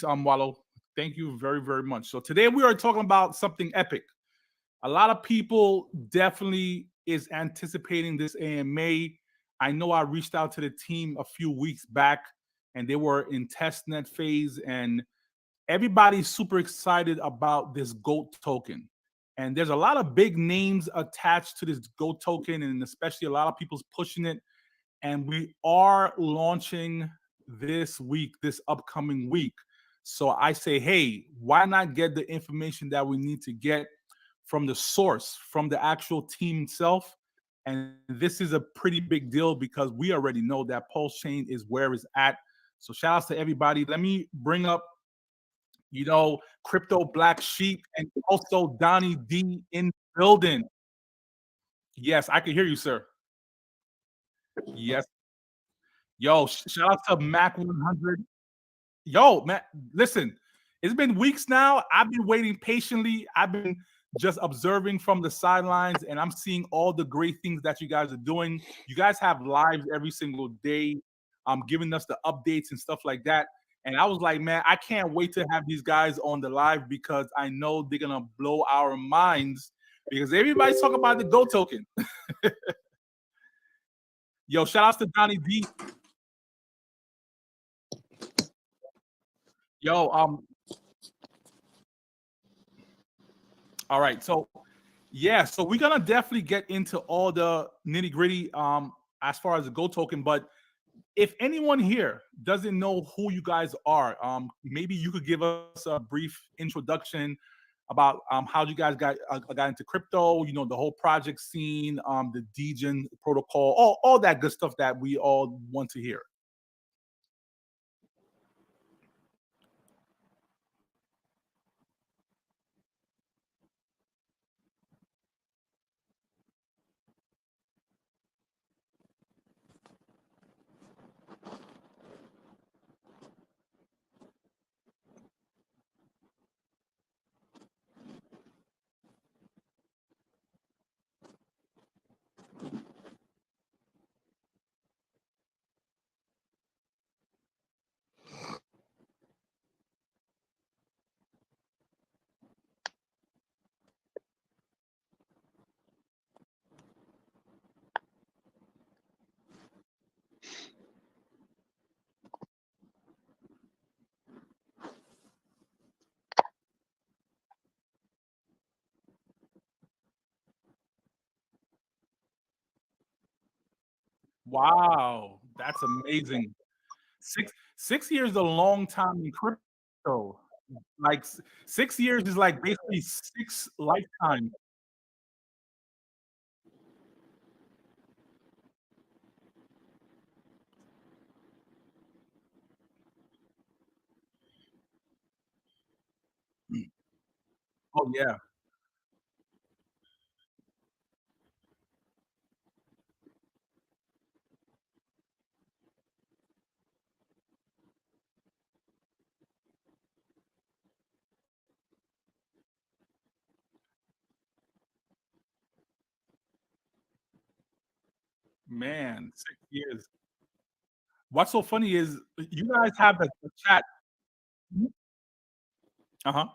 Wallow. Thank you very, very much. So today we are talking about something epic. A lot of people definitely is anticipating this AMA. I know I reached out to the team a few weeks back and they were in testnet phase and everybody's super excited about this GOAT token. And there's a lot of big names attached to this GOAT token, and especially a lot of people's pushing it. And we are launching this week, this upcoming week. So I say, hey, why not get the information that we need to get from the source, from the actual team itself? And this is a pretty big deal because we already know that Pulse Chain is where it's at. So shout outs to everybody. Let me bring up, Crypto Black Sheep and also Donnie D in the building. Yes, I can hear you, sir. Yes. Yo, shout out to Mac 100. Yo, man, listen, it's been weeks now. I've been waiting patiently. I've been just observing from the sidelines, and I'm seeing all the great things that you guys are doing. You guys have lives every single day, giving us the updates and stuff like that. And I was like, man, I can't wait to have these guys on the live because I know they're gonna blow our minds because everybody's talking about the Go token. Yo, shout outs to Donnie D. Yo, all right. So yeah, so we're gonna definitely get into all the nitty gritty as far as the Go token. But if anyone here doesn't know who you guys are, maybe you could give us a brief introduction about how you guys got into crypto. You know, the whole project scene, the Degen protocol, all that good stuff that we all want to hear. Wow, that's amazing. Six years is a long time in crypto. Like 6 years is like basically six lifetimes. Oh yeah, man, 6 years. What's so funny is you guys have the chat. Uh huh.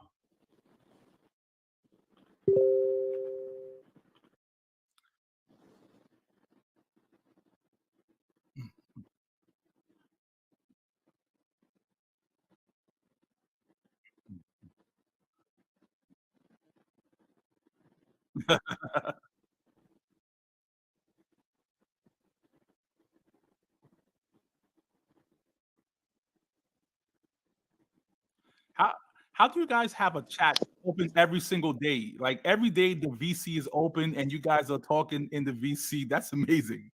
How how do you guys have a chat open every single day? Like every day the VC is open and you guys are talking in the VC. That's amazing.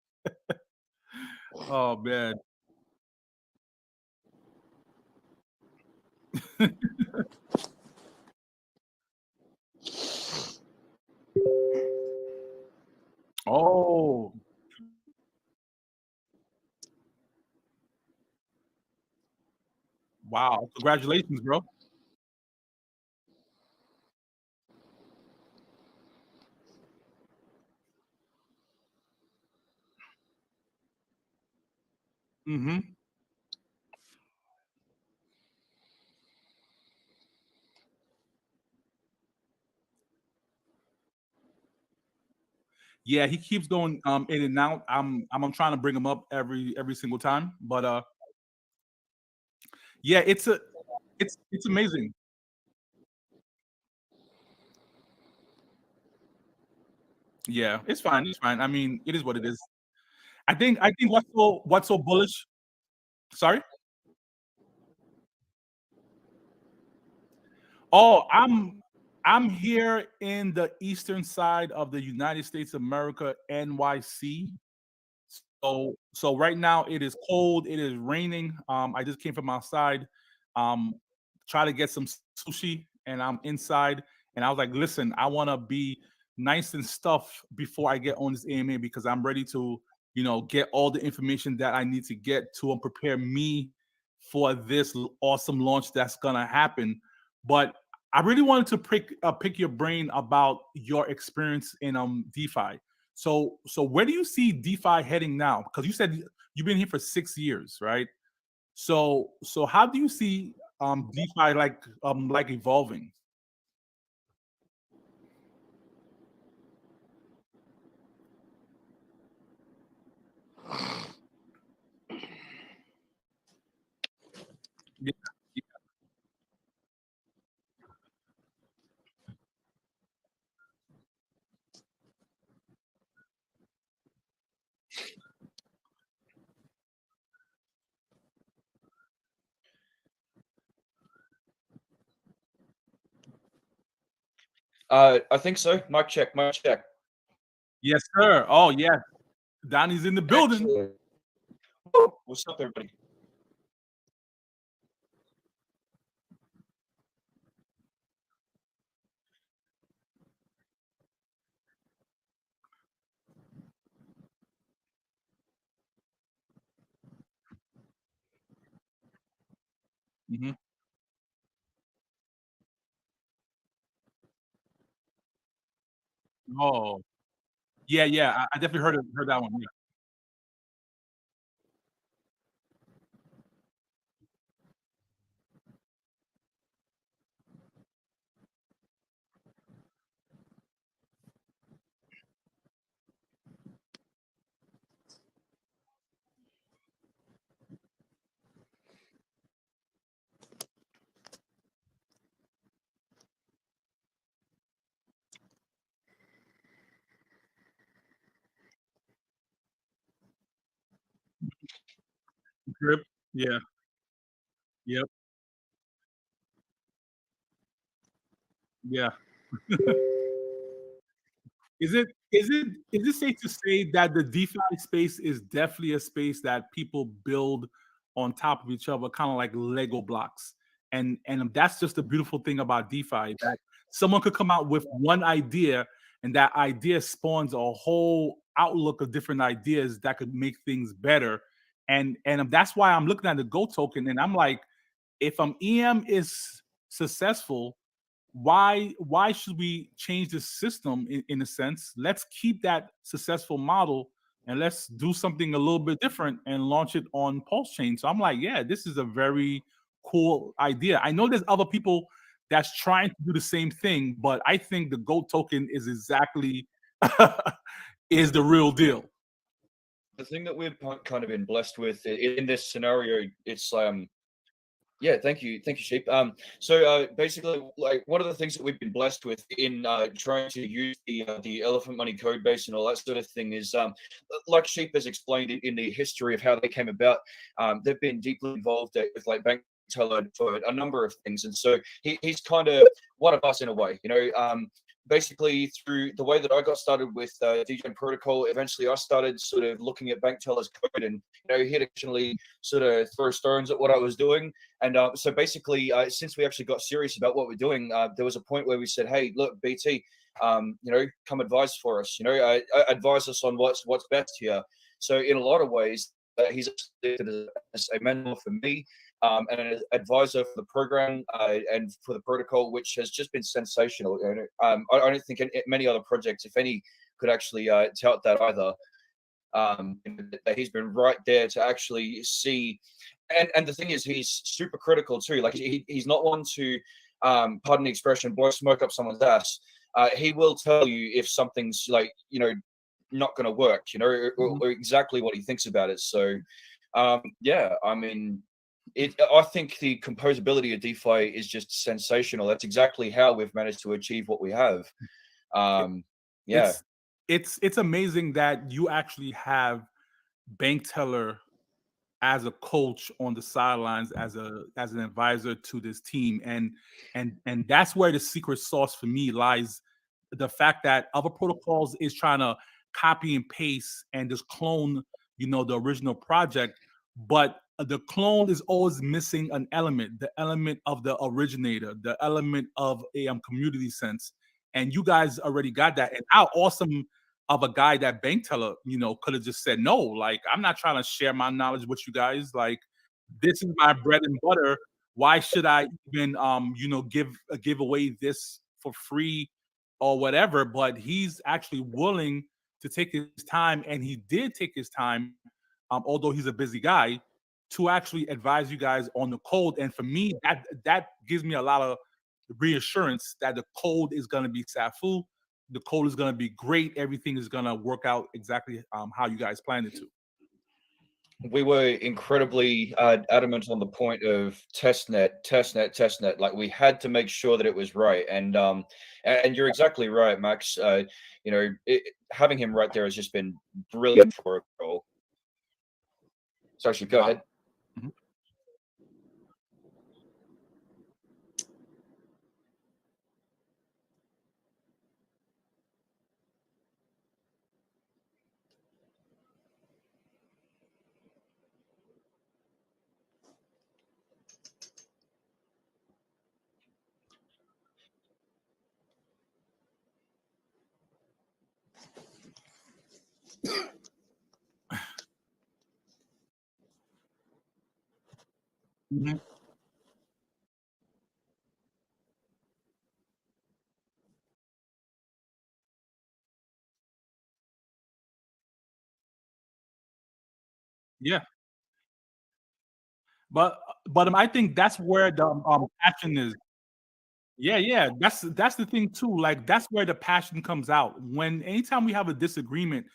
Oh man. Oh wow. Congratulations, bro. Hmm. Yeah, he keeps going in and out. I'm trying to bring him up every single time, but yeah, it's amazing. Yeah, it's fine. It's fine. I mean, it is what it is. I think what's so bullish. Sorry. Oh, I'm here in the eastern side of the United States of America, NYC. So right now it is cold, it is raining. I just came from outside, um, try to get some sushi, and I'm inside. And I was like, listen, I want to be nice and stuff before I get on this AMA because I'm ready to, get all the information that I need to get to prepare me for this awesome launch that's gonna happen. But I really wanted to pick your brain about your experience in DeFi. So where do you see DeFi heading now? Because you said you've been here for 6 years, right? So how do you see DeFi like evolving? Yeah, yeah. I think so. Mic check, mic check. Yes, sir. Oh yeah, Donnie's in the building. Excellent. Woo! What's up, everybody? Mhm. Oh yeah, yeah. I definitely heard that one. Yeah. Drip. Yeah. Yep. Yeah. Is it safe to say that the DeFi space is definitely a space that people build on top of each other, kind of like Lego blocks? And that's just the beautiful thing about DeFi that someone could come out with one idea, and that idea spawns a whole outlook of different ideas that could make things better. And that's why I'm looking at the Go token, and I'm like, if EM is successful, why should we change the system in a sense? Let's keep that successful model and let's do something a little bit different and launch it on Pulse Chain. So I'm like, yeah, this is a very cool idea. I know there's other people that's trying to do the same thing, but I think the GOAT token is exactly is the real deal. The thing that we've kind of been blessed with in this scenario, it's yeah, thank you, Sheep. So basically, like one of the things that we've been blessed with in trying to use the Elephant Money code base and all that sort of thing is, like Sheep has explained in the history of how they came about. They've been deeply involved with like bank teller for a number of things, and so he's kind of one of us in a way, you know. Basically, through the way that I got started with DJ Protocol, eventually I started sort of looking at bank tellers code, and he'd occasionally sort of throw stones at what I was doing. And so basically, since we actually got serious about what we're doing, there was a point where we said, "Hey, look, BT, come advise for us. Advise us on what's best here." So in a lot of ways, he's acted as a mentor for me, and an advisor for the program and for the protocol, which has just been sensational. I don't think many other projects, if any, could actually tout that either. That he's been right there to actually see, and the thing is, he's super critical too. Like he's not one to, pardon the expression, blow smoke up someone's ass. He will tell you if something's like not going to work, you know, Mhm. or exactly what he thinks about it. So, yeah, I mean, I think the composability of DeFi is just sensational. That's exactly how we've managed to achieve what we have. It, Um, yeah, it's it's amazing that you actually have bank teller as a coach on the sidelines as an advisor to this team, and that's where the secret sauce for me lies. The fact that other protocols is trying to copy and paste and just clone, the original project, but the clone is always missing an element, the element of the originator, the element of a community sense, and you guys already got that. And how awesome of a guy that bank teller, could have just said, no, like, I'm not trying to share my knowledge with you guys. Like, this is my bread and butter. Why should I even, give away this for free or whatever? But he's actually willing to take his time, and he did take his time, although he's a busy guy, to actually advise you guys on the code. And for me, that gives me a lot of reassurance that the code is going to be Safu, the code is going to be great. Everything is going to work out exactly how you guys planned it to. we were incredibly adamant on the point of testnet, testnet, testnet. Like we had to make sure that it was right. And you're exactly right, Max. Having him right there has just been brilliant for a goal. So actually, go Wow. ahead. Mhm. Mhm. Yeah, but I think that's where the passion is. Yeah, yeah, that's the thing too. Like, that's where the passion comes out. When anytime we have a disagreement,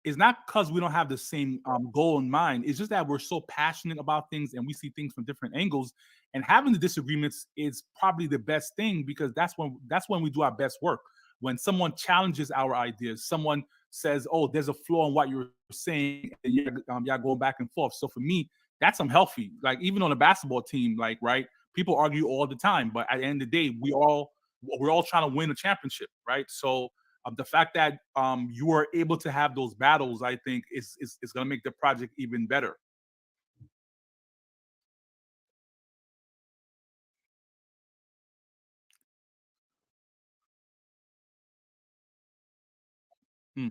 it's not because we don't have the same goal in mind. It's just that we're so passionate about things and we see things from different angles. And having the disagreements is probably the best thing, because that's when we do our best work. When someone challenges our ideas, someone says, "Oh, there's a flaw in what you're saying," and y'all going back and forth. So for me, that's unhealthy. Like, even on a basketball team, like, right, people argue all the time, but at the end of the day, we're all trying to win a championship, right? So the fact that you are able to have those battles, I think, is going to make the project even better. Hmm.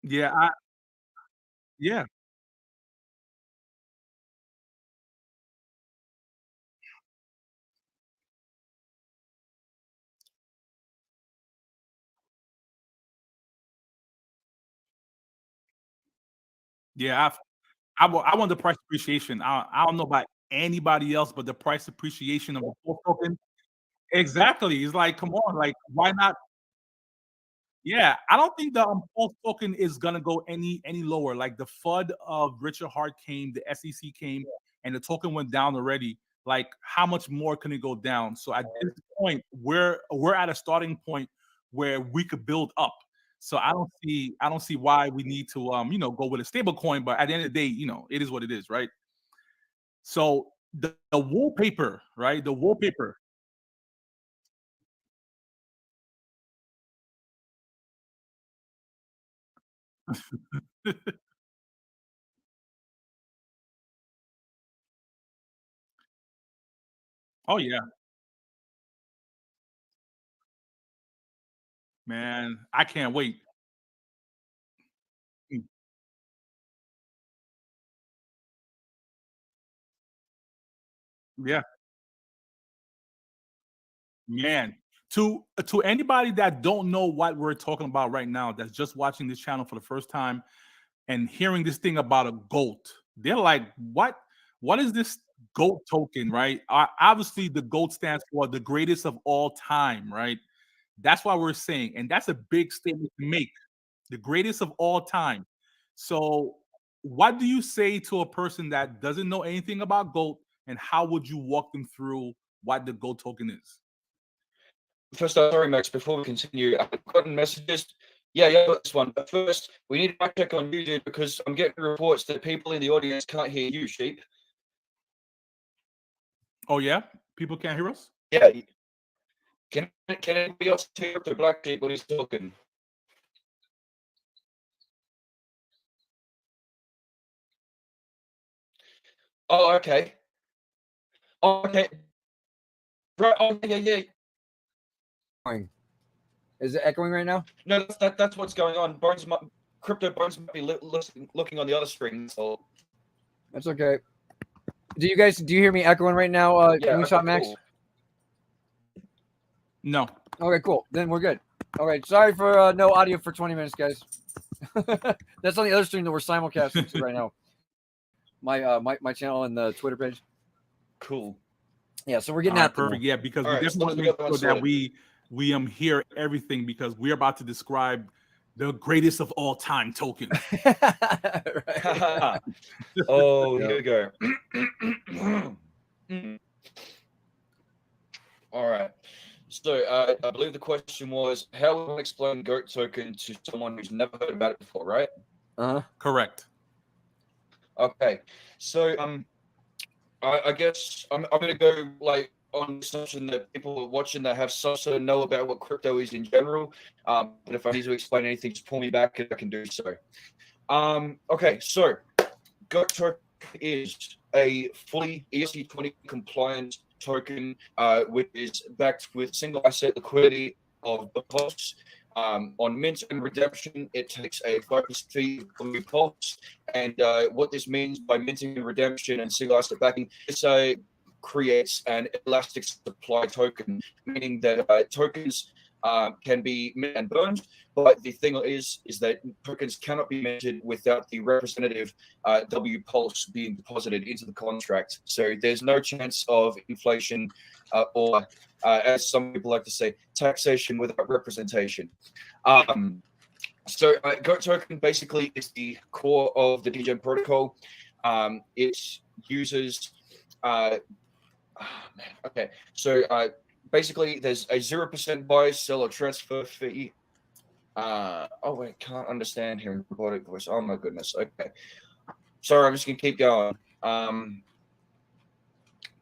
Yeah, yeah, yeah. I want the price appreciation. I don't know about anybody else, but the price appreciation of the full token. Exactly. It's like, come on, like, why not? Yeah, I don't think the pulse token is gonna go any lower. Like, the FUD of Richard Hart came, the SEC came, and the token went down already. Like, how much more can it go down? So at this point, we're at a starting point where we could build up. So I don't see why we need to go with a stable coin. But at the end of the day, it is what it is, right? So the wallpaper, right? The wallpaper. Oh yeah. Man, I can't wait. Mm, Yeah, man. To anybody that don't know what we're talking about right now, that's just watching this channel for the first time and hearing this thing about a goat, they're like, "What? What is this goat token?" Right? Obviously, the goat stands for the greatest of all time, right? That's why we're saying, and that's a big statement to make. The greatest of all time. So, what do you say to a person that doesn't know anything about goat, and how would you walk them through what the goat token is? First, sorry, Max. Before we continue, I've gotten messages. Yeah, yeah, I got this one. But first, we need to check on you, dude, because I'm getting reports that people in the audience can't hear you, sheep. Oh yeah, people can't hear us. Yeah, can anybody else hear the black sheep when he's talking? Oh, okay. Oh, okay. Right. Oh, yeah, yeah. Is it echoing right now? No, that's what's going on. Crypto Bones might be looking on the other screen. So That's okay. Do you hear me echoing right now? yeah, Moonshot okay, Max. cool. No. Okay, cool. Then we're good. Okay, sorry for no audio for 20 minutes, guys. That's on the other stream that we're simulcasting to right now. My channel and the Twitter page. Cool. Yeah, so we're All getting right, that perfect. Yeah, because All we right, definitely want to so make we got sure that that we hear everything, because we're about to describe the greatest of all time token. Right. Oh, Yeah. here we go. All right. So I believe the question was, how will I explain goat token to someone who's never heard about it before, right? Uh-huh. Correct. Okay. So I guess I'm gonna go like on the assumption that people watching that have some sort of know about what crypto is in general. But if I need to explain anything, just pull me back and I can do so. Okay, so goat token is a fully ERC20 compliant token, which is backed with single asset liquidity of the pulse. On mint and redemption, it takes a 5% fee from your pulse. And what this means by minting and redemption and single asset backing, this creates an elastic supply token, meaning that tokens can be mint and burned. But the thing is that tokens cannot be minted without the representative W pulse being deposited into the contract. So there's no chance of inflation or, as some people like to say, taxation without representation. So GOAT token basically is the core of the DGen protocol. It uses, okay, so basically there's a 0% buy, sell, or transfer fee. Oh wait, can't understand him. Robotic voice. Oh my goodness. Okay, sorry, I'm just gonna keep going.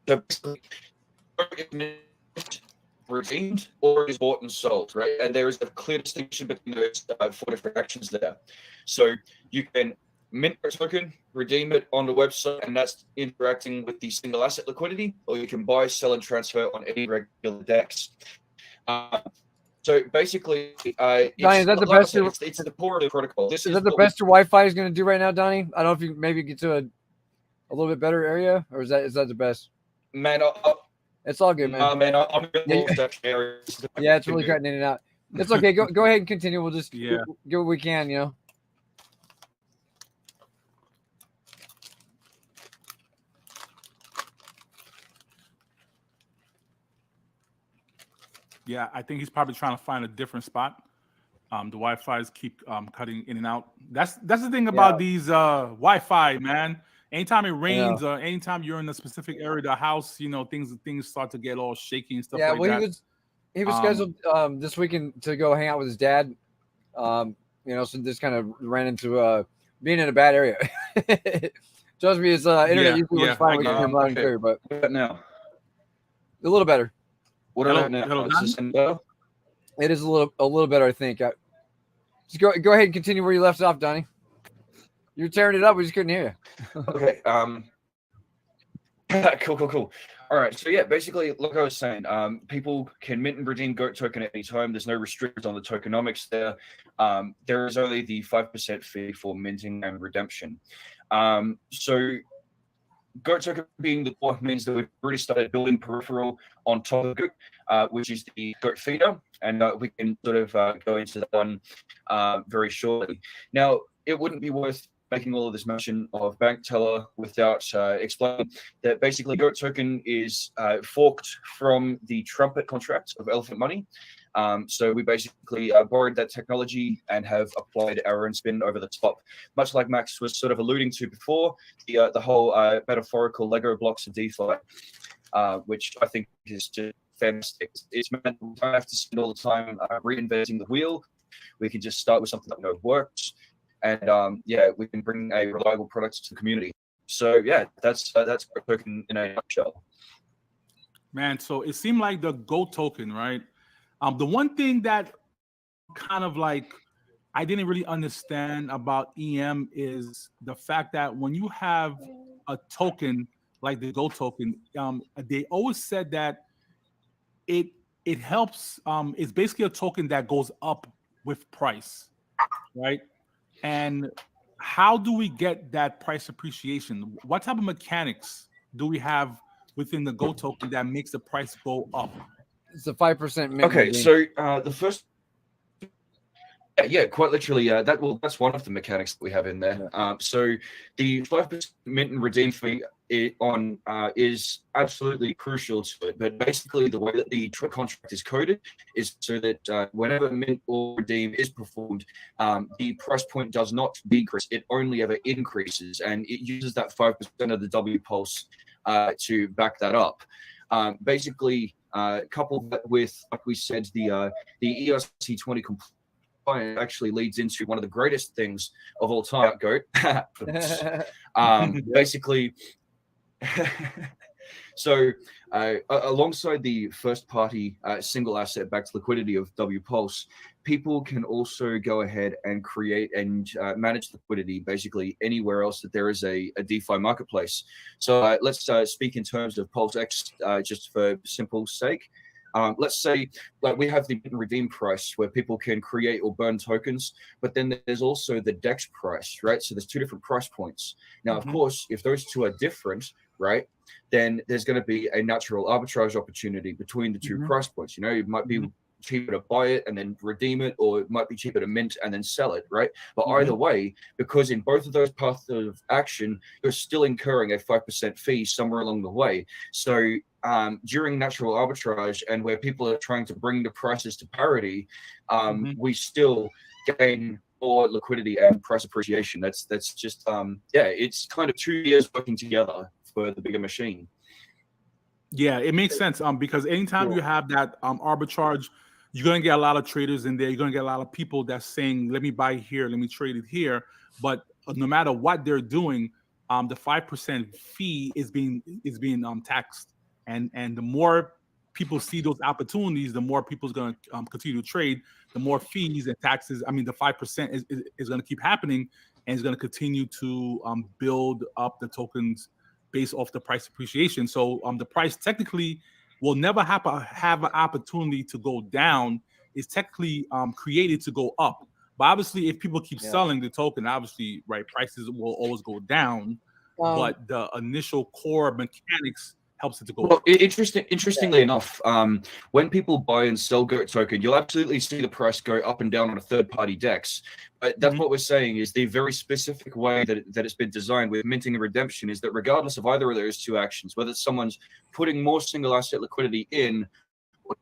So basically, redeemed or is bought and sold, right? And there is a clear distinction between those four different actions there. So you can mint a token, redeem it on the website, and that's interacting with the single asset liquidity, or you can buy, sell, and transfer on any regular DEX. So basically, Donnie, is that the like best? said, it's the core of the protocol. This Is that the what we- best your Wi-Fi is going to do right now, Donnie? I don't know if you maybe get to a little bit better area, or is that the best? Man, It's all good, man. man, I'm in Yeah, the area. Yeah, it's really cutting in and out. It's okay. Go ahead and continue. We'll just Yeah. do what we can, you know. Yeah, I think he's probably trying to find a different spot. The Wi-Fi's keep cutting in and out. That's the thing about these Wi-Fi, man. Anytime it rains or anytime you're in a specific area of the house, you know, things start to get all shaky and stuff like that. He was scheduled this weekend to go hang out with his dad. You know, so just kind of ran into being in a bad area. Trust me, his internet usually works fine. We can hear loud and clear, but now a little better. What about now? Is this better? It is a little better, I think. Just go ahead and continue where you left off, Donnie. You're tearing it up. We just couldn't hear you. Okay. Cool. All right, so yeah, basically, like I was saying, people can mint and redeem GOAT token at any time. There's no restrictions on the tokenomics there. There is only the 5% fee for minting and redemption. So GOAT token being the core means that we've already started building peripheral on top of GOAT, which is the GOAT feeder, and we can sort of go into that one very shortly. Now, it wouldn't be worth making all of this mention of bank teller without explaining that basically GOAT token is forked from the trumpet contract of Elephant Money. So we basically borrowed that technology and have applied our own spin over the top, much like Max was sort of alluding to before, the whole metaphorical Lego blocks of DeFi, which I think is just fantastic. It's meant we don't have to spend all the time reinventing the wheel. We can just start with something that we know works, and yeah, we can bring a reliable product to the community. So yeah, that's GOAT token in a nutshell. Man, so it seemed like the GOAT token, right? The one thing that kind of like I didn't really understand about EM is the fact that when you have a token like the GOAT token, they always said that it helps. It's basically a token that goes up with price, right? And how do we get that price appreciation? What type of mechanics do we have within the GOAT token that makes the price go up? It's a 5% mint. Okay, so the first, yeah, quite literally, that's one of the mechanics that we have in there. So the 5% mint and redeem fee is absolutely crucial to it. But basically, the way that the contract is coded is so that whenever mint or redeem is performed, the price point does not decrease; it only ever increases, and it uses that 5% of the W pulse to back that up. Basically, coupled that with, like we said, the ERC20 compliance actually leads into one of the greatest things of all time, GOAT. Basically, so alongside the first party single asset backed liquidity of W Pulse, people can also go ahead and create and manage liquidity basically anywhere else that there is a DeFi marketplace. So let's speak in terms of Pulse X just for simple sake. Let's say like we have the mint and redeem price where people can create or burn tokens, but then there's also the DEX price, right? So there's two different price points. Now, of course, if those two are different, right, then there's going to be a natural arbitrage opportunity between the two price points. You know, it might be cheaper to buy it and then redeem it, or it might be cheaper to mint and then sell it, right? But either way, because in both of those paths of action, you're still incurring a 5% fee somewhere along the way. So during natural arbitrage and where people are trying to bring the prices to parity, we still gain more liquidity and price appreciation. That's just yeah, it's kind of 2 years working together for the bigger machine. Yeah, it makes sense. Because anytime you have that arbitrage, you're gonna get a lot of traders in there. You're gonna get a lot of people that's saying, "Let me buy here, let me trade it here." But no matter what they're doing, the 5% fee is being taxed, and the more people see those opportunities, the more people's gonna continue to trade. The more fees and taxes. I mean, the 5% is gonna keep happening, and it's gonna continue to build up the tokens based off the price appreciation. So the price technically will never have an opportunity to go down. It's technically created to go up. But obviously, if people keep selling the token, obviously, right, prices will always go down. But the initial core mechanics helps it to go up. Interestingly enough, when people buy and sell GOAT token, you'll absolutely see the price go up and down on a third-party DEX. But that's what we're saying is the very specific way that it's been designed with minting and redemption is that regardless of either of those two actions, whether someone's putting more single asset liquidity in or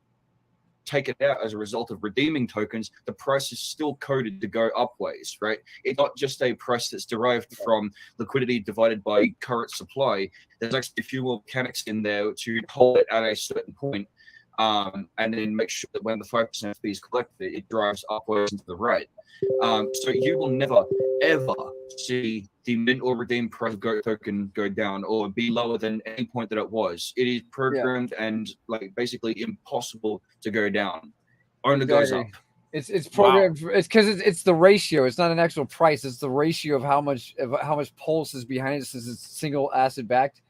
take it out as a result of redeeming tokens, the price is still coded to go upways, right? It's not just a price that's derived from liquidity divided by current supply. There's actually a few more mechanics in there to hold it at a certain point, and then make sure that when the 5% fee is collected, it drives upwards into the right. So you will never, ever see the mint or redeem price of GOAT token go down or be lower than any point that it was. It is programmed and like basically impossible to go down. Only goes up. It's programmed. Wow. It's because it's the ratio. It's not an actual price. It's the ratio of how much pulse is behind it since it's single asset backed.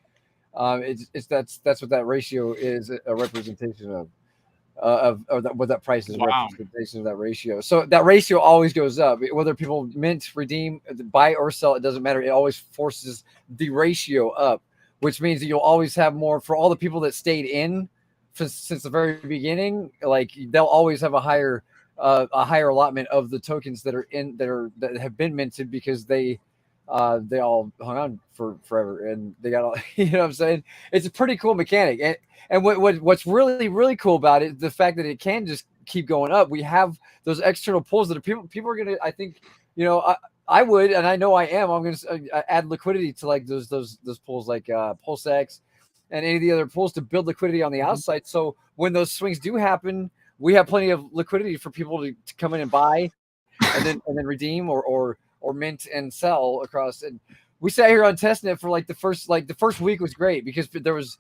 That's what that ratio is a representation of. What that price is a representation of that ratio. So that ratio always goes up, whether people mint, redeem, buy or sell. It doesn't matter. It always forces the ratio up, which means that you'll always have more for all the people that stayed in since the very beginning. Like they'll always have a higher allotment of the tokens that that have been minted because they all hung on for forever and they got all, you know what I'm saying? It's a pretty cool mechanic. And what's really, really cool about it, the fact that it can just keep going up. We have those external pulls that are people are going to, I think, you know, I would, and I know I am, I'm going to add liquidity to like those pulls like PulseX and any of the other pulls to build liquidity on the outside. So when those swings do happen, we have plenty of liquidity for people to come in and buy and then redeem or mint and sell across. And we sat here on testnet for the first week was great because there was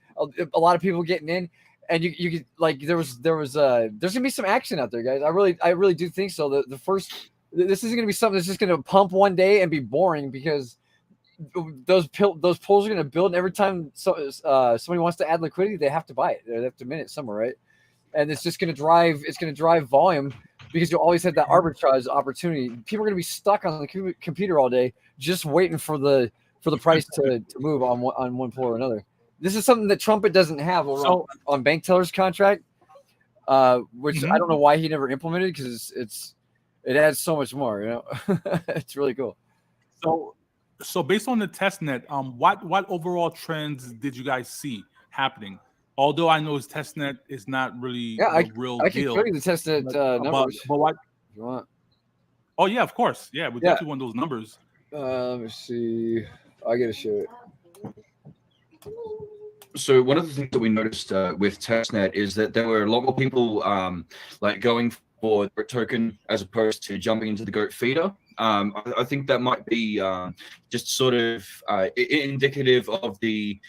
a lot of people getting in, and you could like there's gonna be some action out there, guys. I really do think so. This isn't gonna be something that's just gonna pump one day and be boring because those pulls are gonna build, and every time somebody wants to add liquidity, they have to buy it. They have to mint it somewhere, right? And it's just gonna drive volume. Because you'll always have that arbitrage opportunity. People are going to be stuck on the computer all day, just waiting for the price to move on one pull or another. This is something that Trumpet doesn't have on bank tellers contract, which I don't know why he never implemented because it adds so much more. You know, it's really cool. So based on the testnet, what overall trends did you guys see happening? Although I know his testnet is not really a real deal. I can show you the testnet numbers. But what? If you want. Oh, yeah, of course. Yeah, we definitely want those numbers. Let me see. I got to show it. So one of the things that we noticed with testnet is that there were a lot more people like going for the token as opposed to jumping into the goat feeder. I think that might be just sort of indicative of the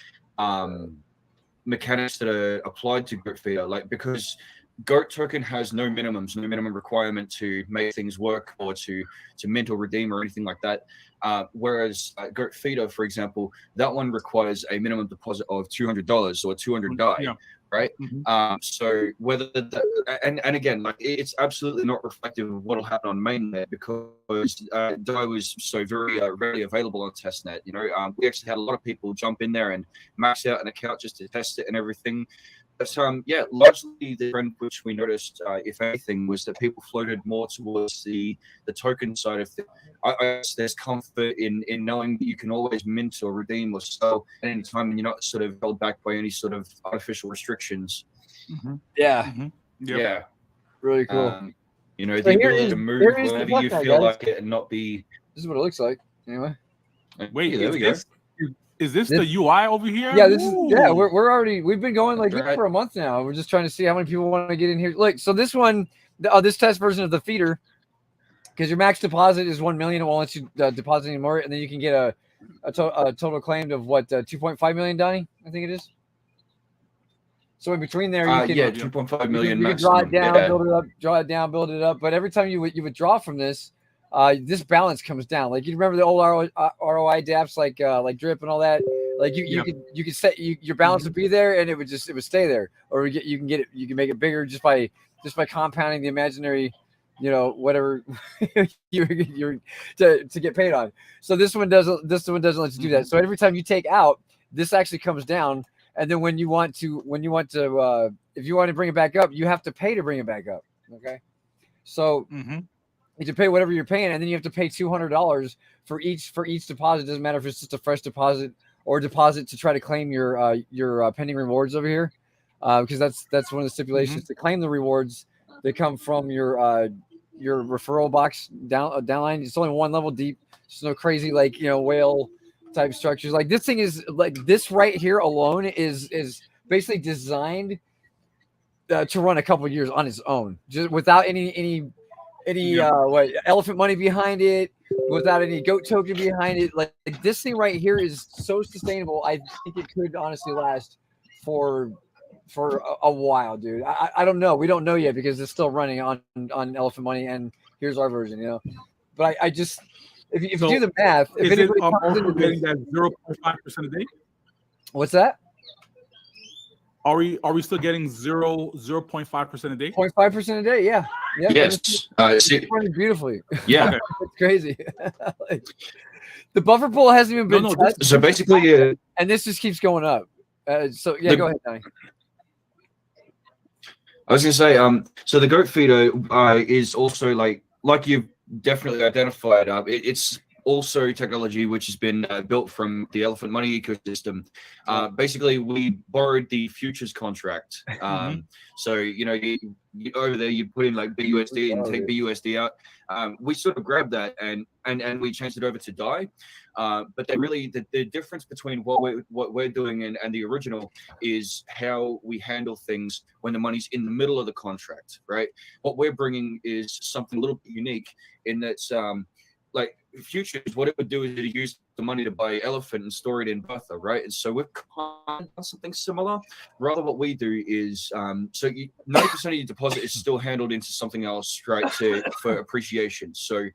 mechanics that are applied to goat feeder, like because goat token has no minimum requirement to make things work or to mint or redeem or anything like that, whereas goat feeder, for example, that one requires a minimum deposit of $200 or 200 DAI, right? So whether and again, like it's absolutely not reflective of what will happen on mainnet because DAI was so very rarely available on testnet. You know, we actually had a lot of people jump in there and max out an account just to test it and everything. But yeah, largely the trend which we noticed, if anything, was that people floated more towards the token side of things. I guess there's comfort in knowing that you can always mint or redeem or sell at any time, and you're not sort of held back by any sort of artificial restrictions. Yeah, yeah, really cool. You know, the ability to move whenever you feel like it and not be. This is what it looks like. Anyway, wait, there we go. Is this the UI over here? Yeah, this is we've been going like this for a month now. We're just trying to see how many people want to get in here. Look, so this one, this test version of the feeder, because your max deposit is 1 million, it won't let you deposit anymore, and then you can get a total claimed of what 2.5 million, Donnie, I think it is. So in between there, you can 2.5 million. You can draw it down, build it up. But every time you withdraw from this, this balance comes down. Like you remember the old ROI dApps like Drip and all that. Like you could set your balance would be there and it would stay there, or you can make it bigger just by compounding the imaginary, you know, whatever you're to get paid on. So this one doesn't let you do that. So every time you take out, this actually comes down, and then when you want to if you want to bring it back up, you have to pay to bring it back up. Okay, so. You have to pay whatever you're paying, and then you have to pay $200 for each deposit. Doesn't matter if it's just a fresh deposit or a deposit to try to claim your pending rewards over here, because that's one of the stipulations to claim the rewards. They come from your referral box downline. It's only one level deep. There's no crazy whale type structures. Like this thing is like this right here alone is basically designed to run a couple of years on its own, just without any elephant money behind it, without any goat token behind it. Like this thing right here is so sustainable. I think it could honestly last for a while, dude. I don't know. We don't know yet because it's still running on elephant money, and here's our version, you know. But I just if you do the math, if is it also getting that 0.5% a day? What's that? Are we still getting 0.5% a day? 0.5% a day, yeah. Yep. Yes. It's running beautifully. Yeah. Okay. It's crazy. Like, the buffer pool hasn't even been touched, So basically, and this just keeps going up. So yeah, go ahead, Donnie. I was going to say, so the goat feeder is also like you've definitely identified. It's also technology which has been built from the elephant money ecosystem. Basically, we borrowed the futures contract. So you over there you put in like BUSD and take BUSD out. We sort of grabbed that and we changed it over to DAI. But then really the difference between what we're doing and the original is how we handle things when the money's in the middle of the contract, right? What we're bringing is something a little bit unique in that like futures, what it would do is it use the money to buy elephant and store it in Bertha, right? And so we're kind of something similar. Rather, what we do is 90% of your deposit is still handled into something else, right? For appreciation. So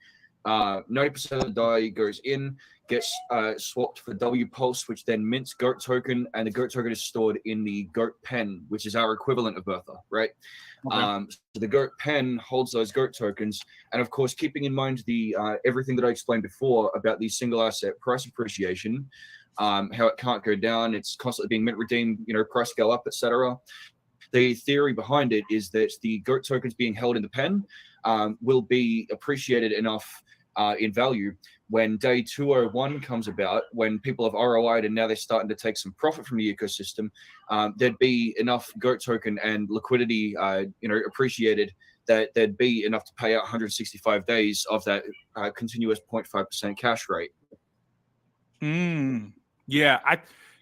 90% of the DAI goes in, gets swapped for W Pulse, which then mints GOAT token, and the GOAT token is stored in the GOAT pen, which is our equivalent of Bertha, right? Okay. So the GOAT pen holds those GOAT tokens, and of course, keeping in mind the everything that I explained before about the single asset price appreciation, how it can't go down, it's constantly being mint redeemed, price scale up, etc. The theory behind it is that the GOAT tokens being held in the pen will be appreciated enough in value when day 201 comes about, when people have ROI'd and now they're starting to take some profit from the ecosystem, there'd be enough GOAT token and liquidity, appreciated that there'd be enough to pay out 165 days of that continuous 0.5% cash rate. Yeah,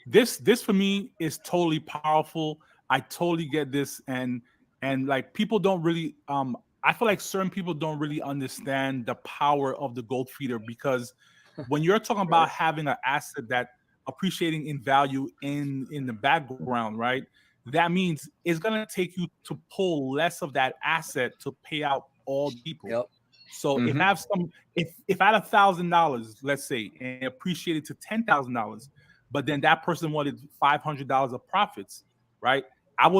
this for me is totally powerful. I totally get this, and like people don't really I feel like certain people don't really understand the power of the gold feeder, because when you're talking about having an asset that appreciating in value in the background, right? That means it's gonna take you to pull less of that asset to pay out all people. Yep. So if I have if I had $1,000, let's say, and appreciated to $10,000, but then that person wanted $500 of profits, right? I'm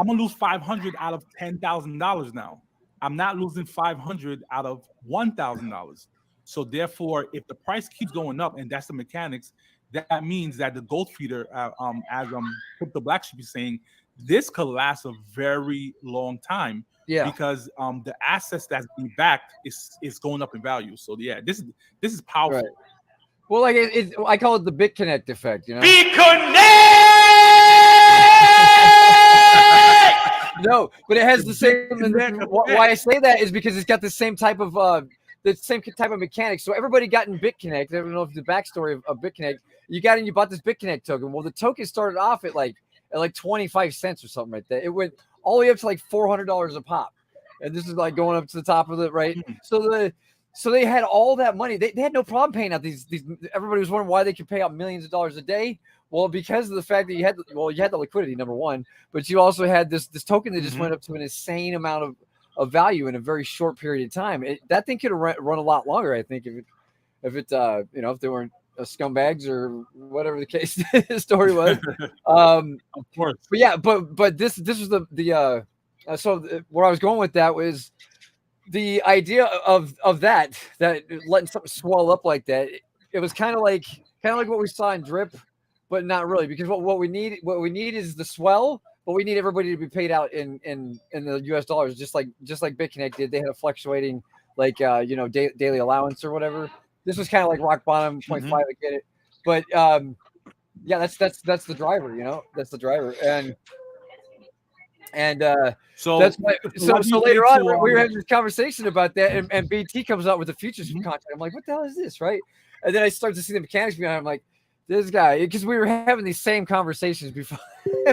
gonna lose 500 out of $10,000 now. I'm not losing 500 out of $1,000. So therefore, if the price keeps going up, and that's the mechanics, that means that the gold feeder, as the BlackSheep is saying, this could last a very long time. Yeah. Because the assets that's being backed is going up in value. So yeah, this is powerful. Right. Well, like I call it the BitConnect effect. No, but it has the same. Why I say that is because it's got the same type of mechanics. So everybody got in BitConnect. I don't know if the backstory of BitConnect. You got in, you bought this BitConnect token. Well, the token started off at like 25 cents or something like that. It went all the way up to like $400 a pop, and this is like going up to the top of it, right? So they had all that money. They had no problem paying out these. Everybody was wondering why they could pay out millions of dollars a day. Well, because of the fact that you had the liquidity, number one, but you also had this token that just went up to an insane amount of value in a very short period of time. That thing could have run a lot longer, I think, if they weren't scumbags or whatever the case story was. Of course. But yeah, but this was so where I was going with that was the idea of that letting something swell up like that. It was kind of like what we saw in Drip, but not really, because what we need is the swell, but we need everybody to be paid out in the US dollars, just like BitConnect did. They had a fluctuating daily allowance or whatever. This was kind of like rock bottom 0.5. I get it, but yeah, that's the driver. That's the driver, and so that's why. So later on, we were having this conversation about that, and BT comes out with the futures contract. I'm like, what the hell is this, right? And then I start to see the mechanics behind it. I'm like, this guy, because we were having these same conversations before,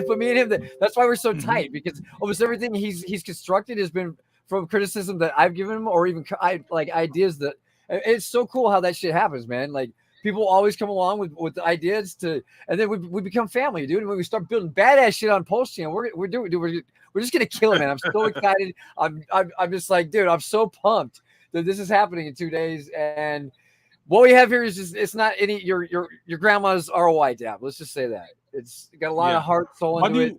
but me and him, that's why we're so tight, because almost everything he's constructed has been from criticism that I've given him, or even ideas that. It's so cool how that shit happens, man. Like, people always come along with ideas and then we become family, dude. And when we start building badass shit on Post-Chain, we're just gonna kill it, man. I'm so excited. I'm just like, dude, I'm so pumped that this is happening in 2 days. And what we have here is just it's not any your grandma's ROI dab. Let's just say that it's got a lot of heart, soul into it.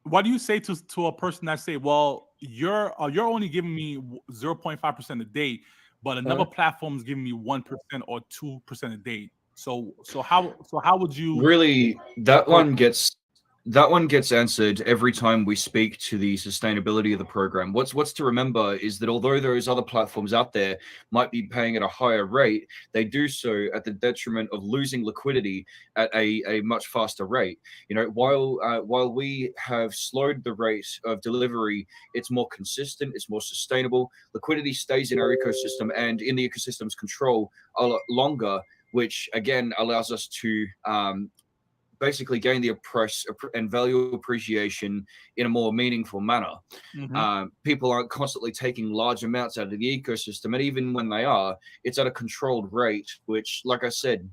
What do you say to a person that say, well, you're only giving me 0.5% a day, but another platform is giving me 1% or 2% a day. So how would you really that one gets answered every time we speak to the sustainability of the program. What's to remember is that although those other platforms out there might be paying at a higher rate, they do so at the detriment of losing liquidity at a much faster rate. You know, while we have slowed the rate of delivery, it's more consistent, it's more sustainable. Liquidity stays in our ecosystem and in the ecosystem's control a lot longer, which again allows us to basically gain the and value appreciation in a more meaningful manner. People aren't constantly taking large amounts out of the ecosystem, and even when they are, it's at a controlled rate, which, like I said,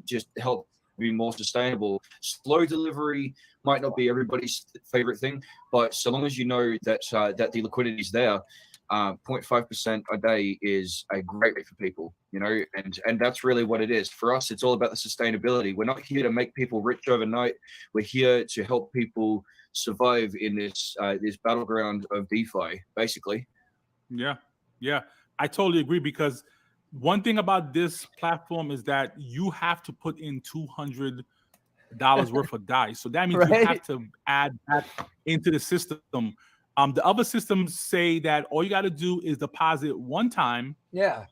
just help be more sustainable. Slow delivery might not be everybody's favorite thing, but so long as you know that that the liquidity is there, 0.5% a day is a great rate for people, and that's really what it is. For us, it's all about the sustainability. We're not here to make people rich overnight. We're here to help people survive in this battleground of DeFi, basically. Yeah, I totally agree, because one thing about this platform is that you have to put in $200 worth of DAI. So that means you have to add that into the system. The other systems say that all you got to do is deposit one time,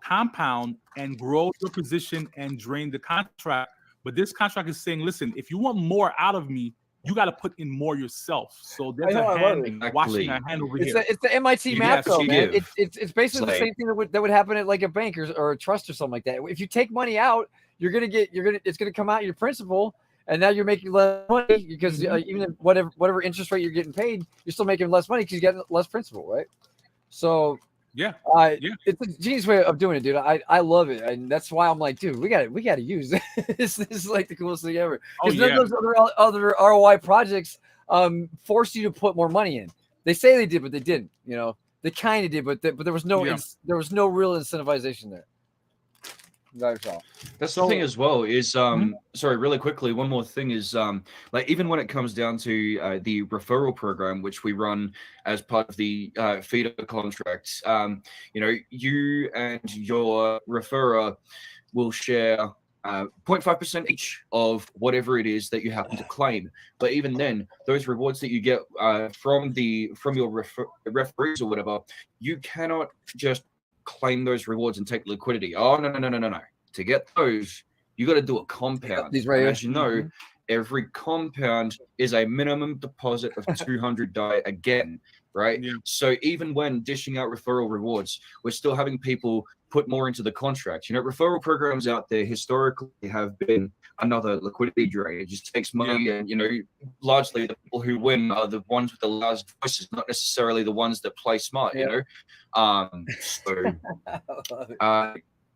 compound, and grow your position and drain the contract. But this contract is saying, listen, if you want more out of me, you got to put in more yourself. So there's a hand washing a hand over here. It's the MIT math, though, man. It's basically the same thing that would happen at like a bank or a trust or something like that. If you take money out, it's gonna come out your principal. And now you're making less money because even if whatever interest rate you're getting paid, you're still making less money because you get less principal, right? So it's a genius way of doing it, dude. I love it, and that's why I'm like, dude, we got to use this. This is like the coolest thing ever. Because none of those other ROI projects force you to put more money in. They say they did, but they didn't. They kind of did, but there was no real incentivization there. That's the thing as well is sorry, really quickly, one more thing is like even when it comes down to the referral program, which we run as part of the feeder contracts, you and your referrer will share 0.5% each of whatever it is that you happen to claim. But even then, those rewards that you get from your referees or whatever, you cannot just claim those rewards and take liquidity. Oh, no. To get those, you got to do a compound. These right as you know, every compound is a minimum deposit of 200 DAI again, right? Yeah. So even when dishing out referral rewards, we're still having people put more into the contract. Referral programs out there historically have been another liquidity drain. It just takes money, and largely the people who win are the ones with the loudest voices, not necessarily the ones that play smart.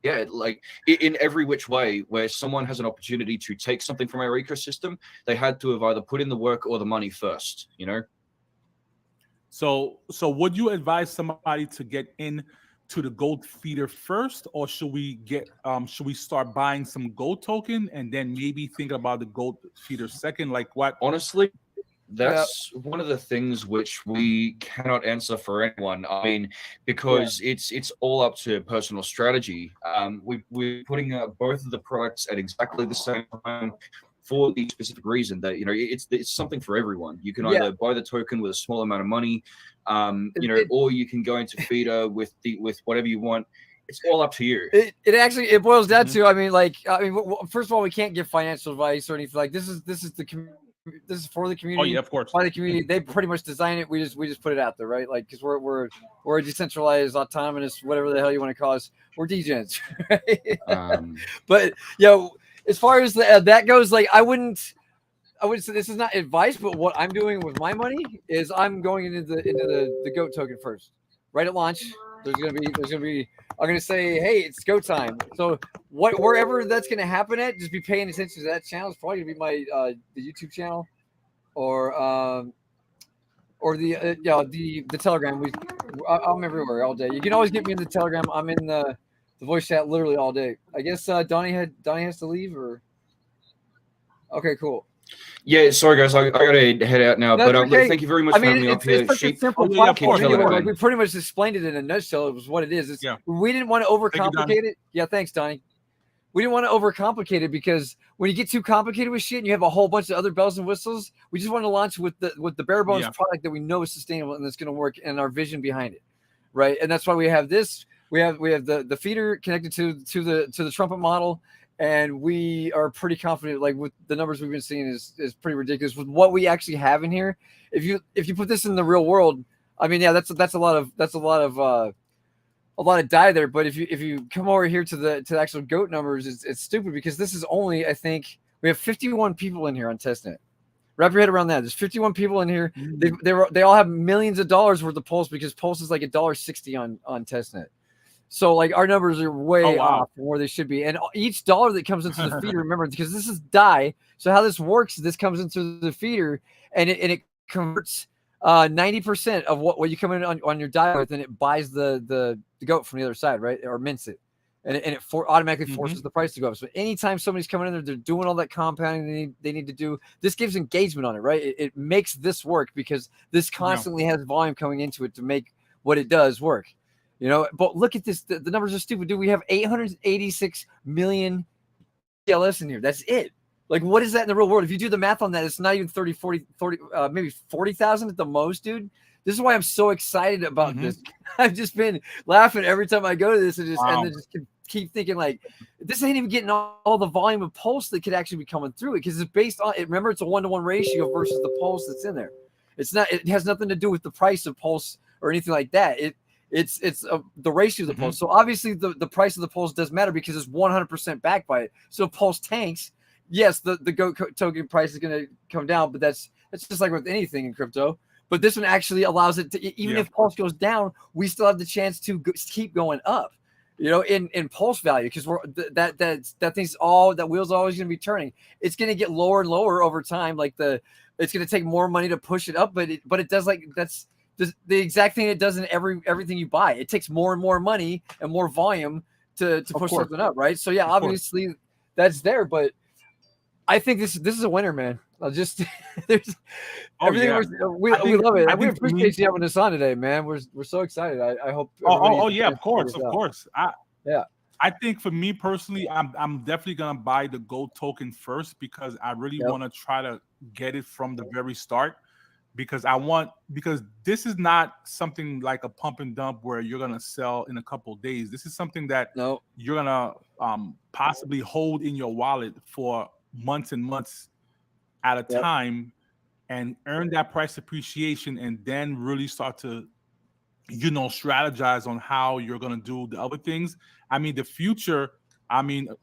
Like in every which way where someone has an opportunity to take something from our ecosystem, they had to have either put in the work or the money first. So would you advise somebody to get in to the gold feeder first, or should we start buying some gold token and then maybe think about the gold feeder second? Like what? Honestly, that's one of the things which we cannot answer for anyone. I mean, because it's all up to personal strategy. We're putting out both of the products at exactly the same time for the specific reason that it's something for everyone. You can either buy the token with a small amount of money, or you can go into feeder with whatever you want. It's all up to you. It boils down to first of all, we can't give financial advice or anything like this. This is for the community. Oh yeah, of course. By the community, they pretty much design it. We just put it out there, right? Like, because we're a decentralized, autonomous, whatever the hell you want to call us. We're degens, right? But as far as that goes, like I wouldn't say this is not advice, but what I'm doing with my money is I'm going into the GOAT token first, right at launch. There's gonna be. I'm gonna say, hey, it's go time. So wherever that's gonna happen at, just be paying attention to that channel. It's probably gonna be my the YouTube channel, or the Telegram. I'm everywhere all day. You can always get me in the Telegram. I'm in the the voice chat literally all day. I guess Donnie has to leave, or okay, cool. Yeah, sorry guys, I gotta head out now. That's But okay. thank you very much I for mean, having me up it's here. such a Sheep, simple yeah, platform keep anyway. killing it, Like, we man. pretty much explained it in a nutshell. It was what it is. It's, Yeah. We didn't want to Thank you, Donnie. overcomplicate it. Yeah, thanks, Donnie. We didn't want to overcomplicate it because when you get too complicated with shit and you have a whole bunch of other bells and whistles, we just want to launch with the bare bones Yeah. product that we know is sustainable and that's going to work, and our vision behind it, right? And that's why we have this. We have the feeder connected to the trumpet model, and we are pretty confident. Like with the numbers we've been seeing is pretty ridiculous with what we actually have in here. If you put this in the real world, I mean, yeah, that's a lot of dye there. But if you come over here to the actual goat numbers, it's stupid because this is only, I think we have 51 people in here on testnet. Wrap your head around that. There's 51 people in here. They all have millions of dollars worth of Pulse because Pulse is like $1.60 on testnet. So like our numbers are way off from where they should be. And each dollar that comes into the feeder, remember, because this is dye. So how this works, this comes into the feeder and it converts 90% of what you come in on your dye with, and it buys the goat from the other side, right? Or mints it. And it automatically forces the price to go up. So anytime somebody's coming in there, they're doing all that compounding they need to do. This gives engagement on it, right? It makes this work because this constantly has volume coming into it to make what it does work. You know, but look at this. The numbers are stupid, dude. We have 886 million TLS in here. That's it. Like, what is that in the real world? If you do the math on that, it's not even 30, maybe 40,000 at the most, dude. This is why I'm so excited about this. I've just been laughing every time I go to this and just keep thinking, like, this ain't even getting all the volume of pulse that could actually be coming through it because it's based on it. Remember, it's a 1-to-1 ratio versus the pulse that's in there. It's not. It has nothing to do with the price of pulse or anything like that. It's the ratio of the pulse. So obviously the price of the pulse does matter because it's 100% backed by it. So if pulse tanks, yes, the goat token price is going to come down, but that's just like with anything in crypto. But this one actually allows it to, even if pulse goes down, we still have the chance to keep going up, you know, in pulse value, because that thing's that wheel's always going to be turning. It's going to get lower and lower over time. Like it's going to take more money to push it up, but it does that's the exact thing it does in everything you buy. It takes more and more money and more volume to push something up, right? So yeah, obviously that's there, but I think this is a winner, man. I'll just there's everything we love it. We appreciate you having us on today, man. We're so excited. I hope. Yeah, of course. I think for me personally, I'm definitely gonna buy the gold token first because I really want to try to get it from the very start. Because this is not something like a pump and dump where you're gonna sell in a couple of days. This is something that you're gonna possibly hold in your wallet for months and months at a time and earn that price appreciation, and then really start to, strategize on how you're gonna do the other things. I mean, the future. The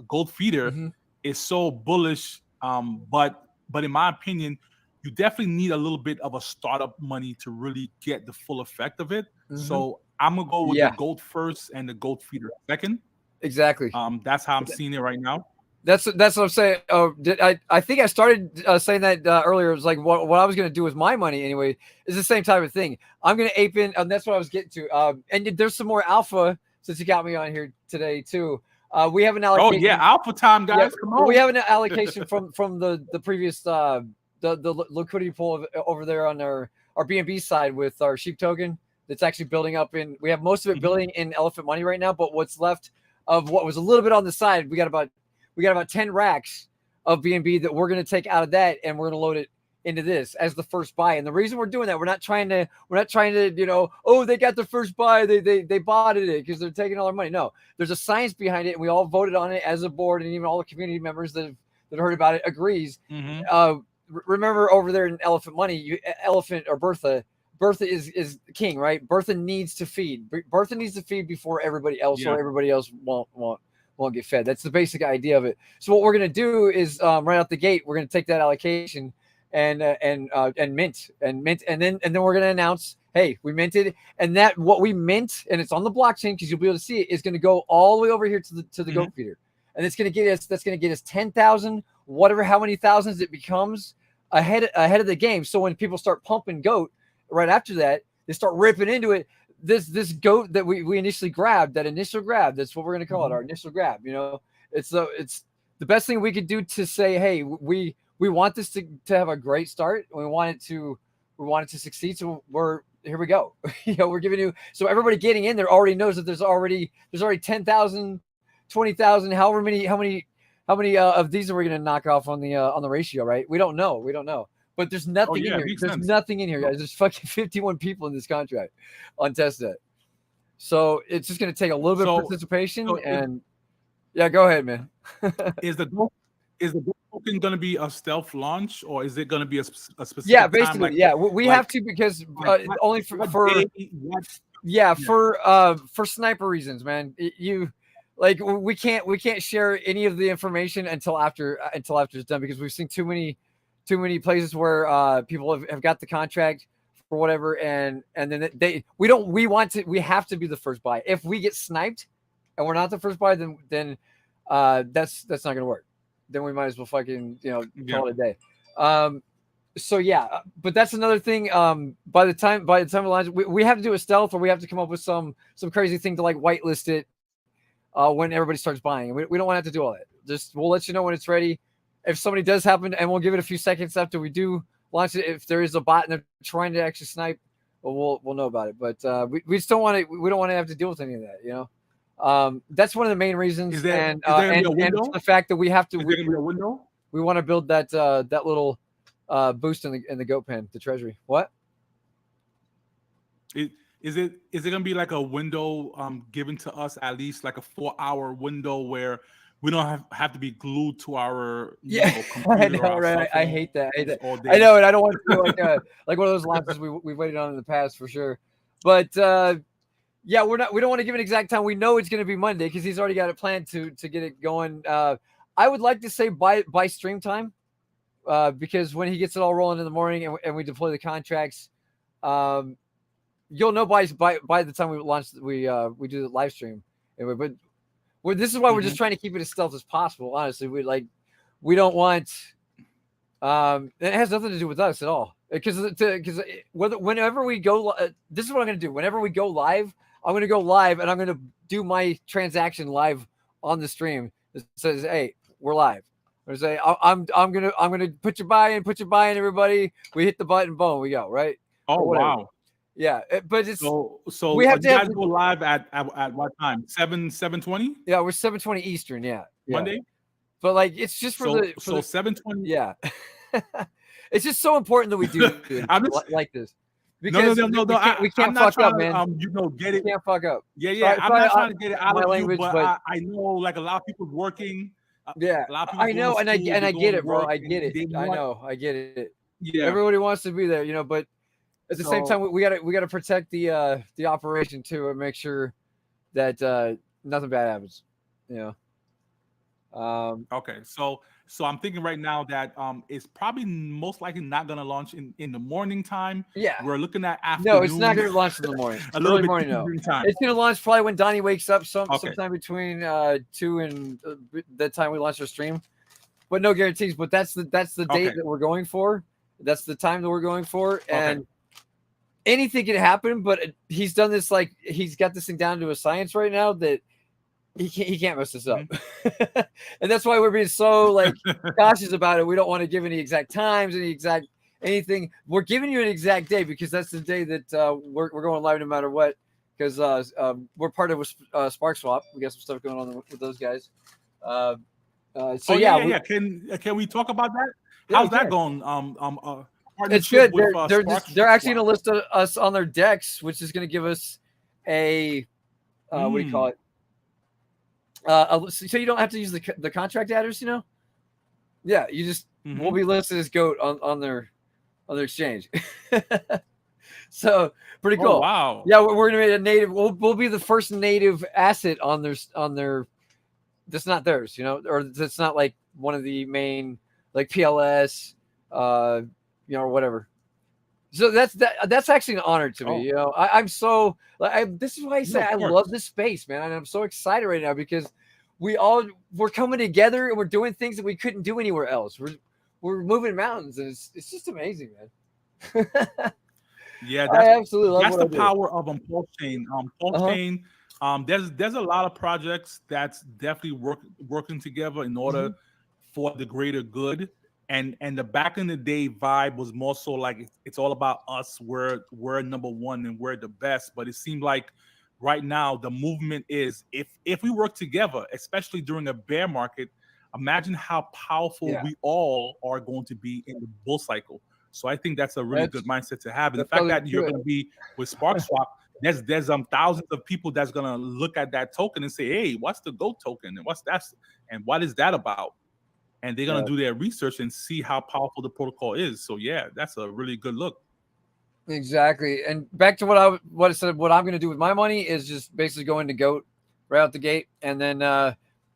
gold feeder is so bullish, but in my opinion, you definitely need a little bit of a startup money to really get the full effect of it. So I'm gonna go with the gold first and the gold feeder second. Exactly. That's how I'm seeing it right now. That's what I'm saying. I think I started saying that earlier. It was like what I was going to do with my money anyway is the same type of thing. I'm going to ape in, and that's what I was getting to. And there's some more alpha since you got me on here today too. We have an allocation. Oh yeah, alpha time, guys. Come on. We have an allocation from the previous the liquidity pool over there on our BNB side with our sheep token. That's actually building up in. We have most of it building in Elephant Money right now, but what's left of what was a little bit on the side, we got about 10 racks of BNB that we're going to take out of that, and we're going to load it into this as the first buy. And the reason we're doing that, we're not trying to, they got the first buy, they bought it because they're taking all our money. No, there's a science behind it, and we all voted on it as a board, and even all the community members that heard about it agrees. Remember over there in Elephant Money, Elephant or Bertha is king, right? Bertha needs to feed. Bertha needs to feed before everybody else, or everybody else won't get fed. That's the basic idea of it. So what we're going to do is right out the gate, we're going to take that allocation and mint, and then we're going to announce, hey, we minted, and that what we mint, and it's on the blockchain because you'll be able to see it, is going to go all the way over here to the goat feeder, and it's going to get us 10,000, whatever, how many thousands it becomes ahead of the game. So when people start pumping goat right after that, they start ripping into it. this goat that we initially grabbed, that initial grab, that's what we're going to call it, our initial grab. It's the best thing we could do to say, hey, we want this to have a great start. We want it to succeed. So here we go. We're giving you, so everybody getting in there already knows that there's already 10,000, 20,000, how many of these are we going to knock off on the ratio, right? We don't know. But there's nothing in here. There's nothing in here, guys. There's fucking 51 people in this contract on testnet. So it's just going to take a little bit of participation. Yeah, go ahead, man. Is the goat token going to be a stealth launch, or is it going to be a specific? Yeah, basically, time, we have to, because only for sniper reasons, man. We can't share any of the information until after it's done, because we've seen too many places where people have got the contract for whatever, and then we have to be the first buy. If we get sniped and we're not the first buy, then that's not gonna work. Then we might as well fucking call it a day. So yeah, but that's another thing. By the time it lands, we have to do a stealth, or we have to come up with some crazy thing to like whitelist it when everybody starts buying. We don't want to have to do all that. We'll let you know when it's ready. If somebody does happen, and we'll give it a few seconds after we do launch it. If there is a bot and they're trying to actually snipe, we'll know about it. But we just don't want to. We don't want to have to deal with any of that. That's one of the main reasons. Is there the fact that we have to. We want to build that little boost in the goat pen, the treasury. What? Is it going to be like a window given to us, at least like a 4-hour window where we don't have to be glued to our computer? I know, right? I hate that. I know, and I don't want to feel like one of those launches we've waited on in the past for sure. But we don't want to give an exact time. We know it's going to be Monday because he's already got it planned to get it going. I would like to say by stream time, because when he gets it all rolling in the morning and we deploy the contracts, you'll know by the time we launch, we do the live stream. Anyway, but this is why we're just trying to keep it as stealth as possible. Honestly, we don't want. It has nothing to do with us at all. Because whenever we go, this is what I'm going to do. Whenever we go live, I'm going to go live and I'm going to do my transaction live on the stream. It says, "Hey, we're live." I'm going to say, "I'm going to put your buy in, everybody." We hit the button, boom, we go, right? Oh wow. Yeah, but it's so we have to go live at what time? 7:20? Yeah, we're 7:20 Eastern. Yeah, Monday. But it's just for 7:20. Yeah, it's just so important that we do like this. Because no. We can't fuck up, man. Get it. We can't fuck up. Yeah. I'm not trying to get it out of language, but I know like a lot of people working. Yeah, I know, and I get it, bro. I get it. I get it. Yeah, everybody wants to be there, but at the same time, we gotta protect the operation too, and make sure that nothing bad happens. Okay, so I'm thinking right now that it's probably most likely not gonna launch in the morning time. Yeah, we're looking at afternoon. No, it's not gonna launch in the morning. Early morning, no. Time. It's gonna launch probably when Donnie wakes up, sometime between 2 and the time we launch our stream. But no guarantees. But that's the date that we're going for. That's the time that we're going for, and anything can happen. But he's done this, he's got this thing down to a science right now that he can't mess this up. And that's why we're being so cautious about it. We don't want to give any exact times, anything. We're giving you an exact day because that's the day that we're going live no matter what, because we're part of Spark Swap. We got some stuff going on with those guys. Can we talk about that? How's that going? It's good. They're actually going to list us on their decks, which is going to give us a what do you call it? So you don't have to use the contract adders, Yeah, you just we'll be listed as GOAT on their exchange. So pretty cool. Oh, wow. Yeah, we're gonna make a native. We'll be the first native asset on their. That's not theirs, or that's not like one of the main PLS, or whatever. So that's actually an honor to me. I'm so this is why I say I love this space, man, and I'm so excited right now because we're coming together and we're doing things that we couldn't do anywhere else. We're moving mountains, and it's just amazing, man. Yeah, I absolutely love that's what the I do. power of Pulse Chain. Pulse Chain. There's a lot of projects that's definitely working together in order for the greater good. And the back in the day vibe was more so like it's all about us. We're number one and we're the best. But it seemed like right now the movement is if we work together, especially during a bear market, imagine how powerful Yeah. we all are going to be in the bull cycle. So I think that's a really good mindset to have. And the that's fact totally that you're true. going to be with SparkSwap, there's thousands of people that's going to look at that token and say, hey, what's the GOAT token? And what's that? And what is that about? And they're going to do their research and see how powerful the protocol is. So yeah, that's a really good look. Exactly. And back to what I'm going to do with my money is just basically go into GOAT right out the gate and then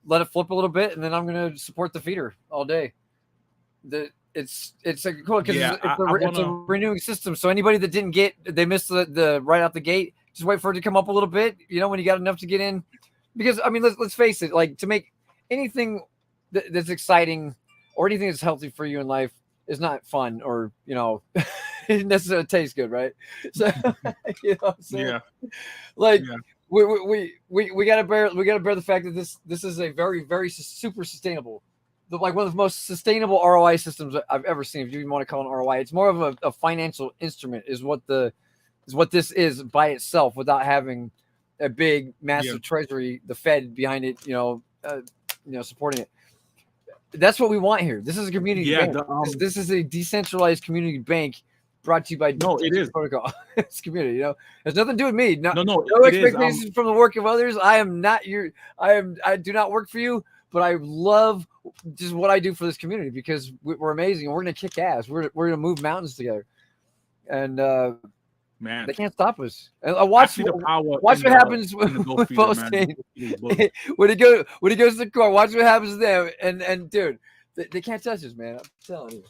let it flip a little bit, and then I'm going to support the feeder all day. It's cool because it's a renewing system. So anybody that didn't they missed the right out the gate, just wait for it to come up a little bit. You know, when you got enough to get in, because I mean, let's face it, like to make anything that's exciting or anything that's healthy for you in life is not fun or it necessarily tastes good, right? So you know what I'm saying? Like we gotta bear the fact that this is a very, very super sustainable, like one of the most sustainable ROI systems I've ever seen. If you even want to call it an ROI, it's more of a financial instrument is what this is by itself, without having a big massive treasury, the Fed behind it, supporting it. That's what we want here. This is a community bank. This is a decentralized community bank brought to you by it is protocol. It's community, has nothing to do with me. No is, expectations from the work of others. I do not work for you, but I love just what I do for this community because we're amazing and we're gonna kick ass. We're gonna move mountains together, and man, they can't stop us. And watch what happens with Posting when he goes to the court. Watch what happens to them, and dude, they can't touch us, man. I'm telling you.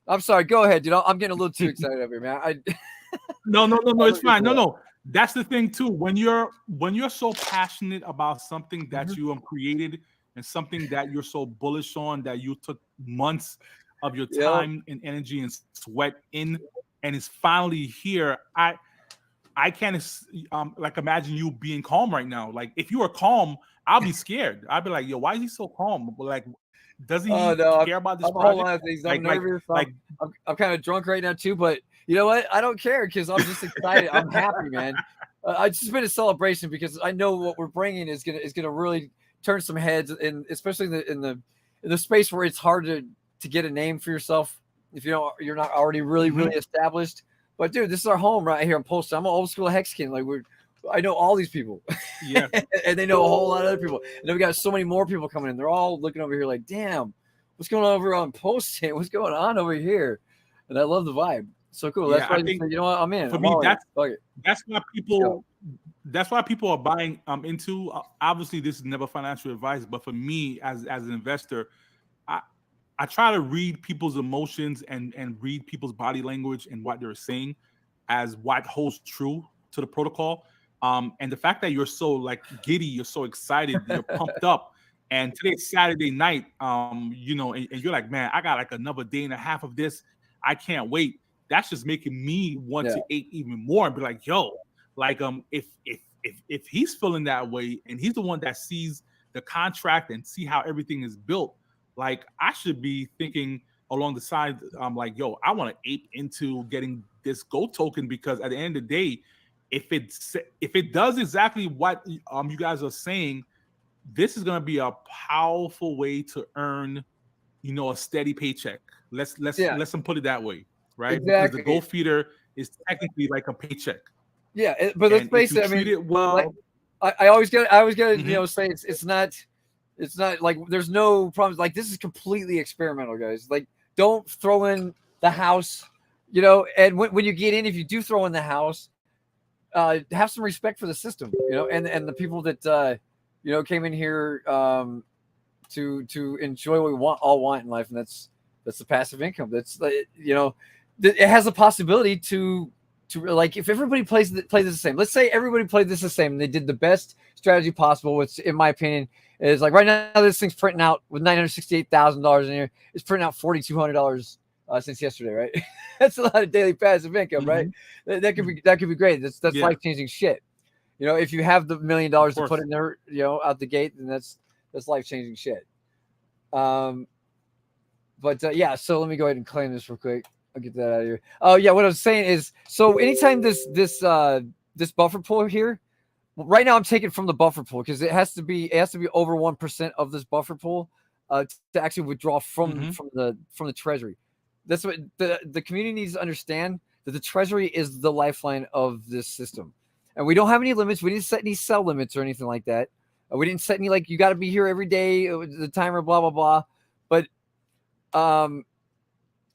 I'm sorry. Go ahead. I'm getting a little too excited over here, man. No. It's fine. No. That's the thing too. When you're so passionate about something that you have created and something that you're so bullish on that you took months of your time and energy and sweat in, and it's finally here. I can't like imagine you being calm right now. Like if you were calm, I'll be scared. I'd be like, yo, why is he so calm? Like, does he care about this project? A whole lot of things. I'm nervous. I'm kind of drunk right now too, but you know what? I don't care because I'm just excited. I'm happy, man. It's just been a celebration because I know what we're bringing is gonna really turn some heads, and especially in the space where it's hard to get a name for yourself if you're not already really established. But dude, this is our home right here in Polestar. I'm an old school Hexkin. Like I know all these people. Yeah. And they know a whole lot of other people. And then we got so many more people coming in. They're all looking over here like, damn, what's going on over on Posting? What's going on over here? And I love the vibe. So cool. That's why I think, you know what? I'm in. For me, that's why people are buying into. Obviously, this is never financial advice, but for me as an investor, I try to read people's emotions and read people's body language and what they're saying as what holds true to the protocol. And the fact that you're so like giddy, you're so excited, you're pumped up. And today's Saturday night, and you're like, man, I got like another day and a half of this. I can't wait. That's just making me want to eat even more and be like, yo, like if he's feeling that way and he's the one that sees the contract and see how everything is built, like I should be thinking along the side, like, yo, I want to ape into getting this GOAT token because at the end of the day, if it does exactly what you guys are saying, this is going to be a powerful way to earn, a steady paycheck. Let's put it that way, right? Exactly. Because the GOAT feeder is technically like a paycheck. Yeah, but let's face it. I mean, it well, like, I always gotta say it's not like there's no problems. Like this is completely experimental, guys. Like don't throw in the house, and when you get in, if you do throw in the house, have some respect for the system, and the people that came in here to enjoy what we all want in life, and that's the passive income. That's it has a possibility to like if everybody plays this the same. Let's say everybody played this the same and they did the best strategy possible, which in my opinion is like right now this thing's printing out with $968,000 in here. It's printing out $4,200 since yesterday, right? That's a lot of daily passive income, right? That could be great. That's life changing shit. You know, if you have the $1 million to put in there, you know, out the gate, then that's life changing shit. But yeah, so let me go ahead and claim this real quick. I'll get that out of here. Oh yeah, what I was saying is, so anytime this buffer pool here, right now I'm taking from the buffer pool because it has to be over 1% of this buffer pool to actually withdraw from the treasury. That's what the community needs to understand, that the treasury is the lifeline of this system, and we don't have any limits. We didn't set any sell limits or anything like that. We didn't set any like you got to be here every day, the timer, blah blah blah. But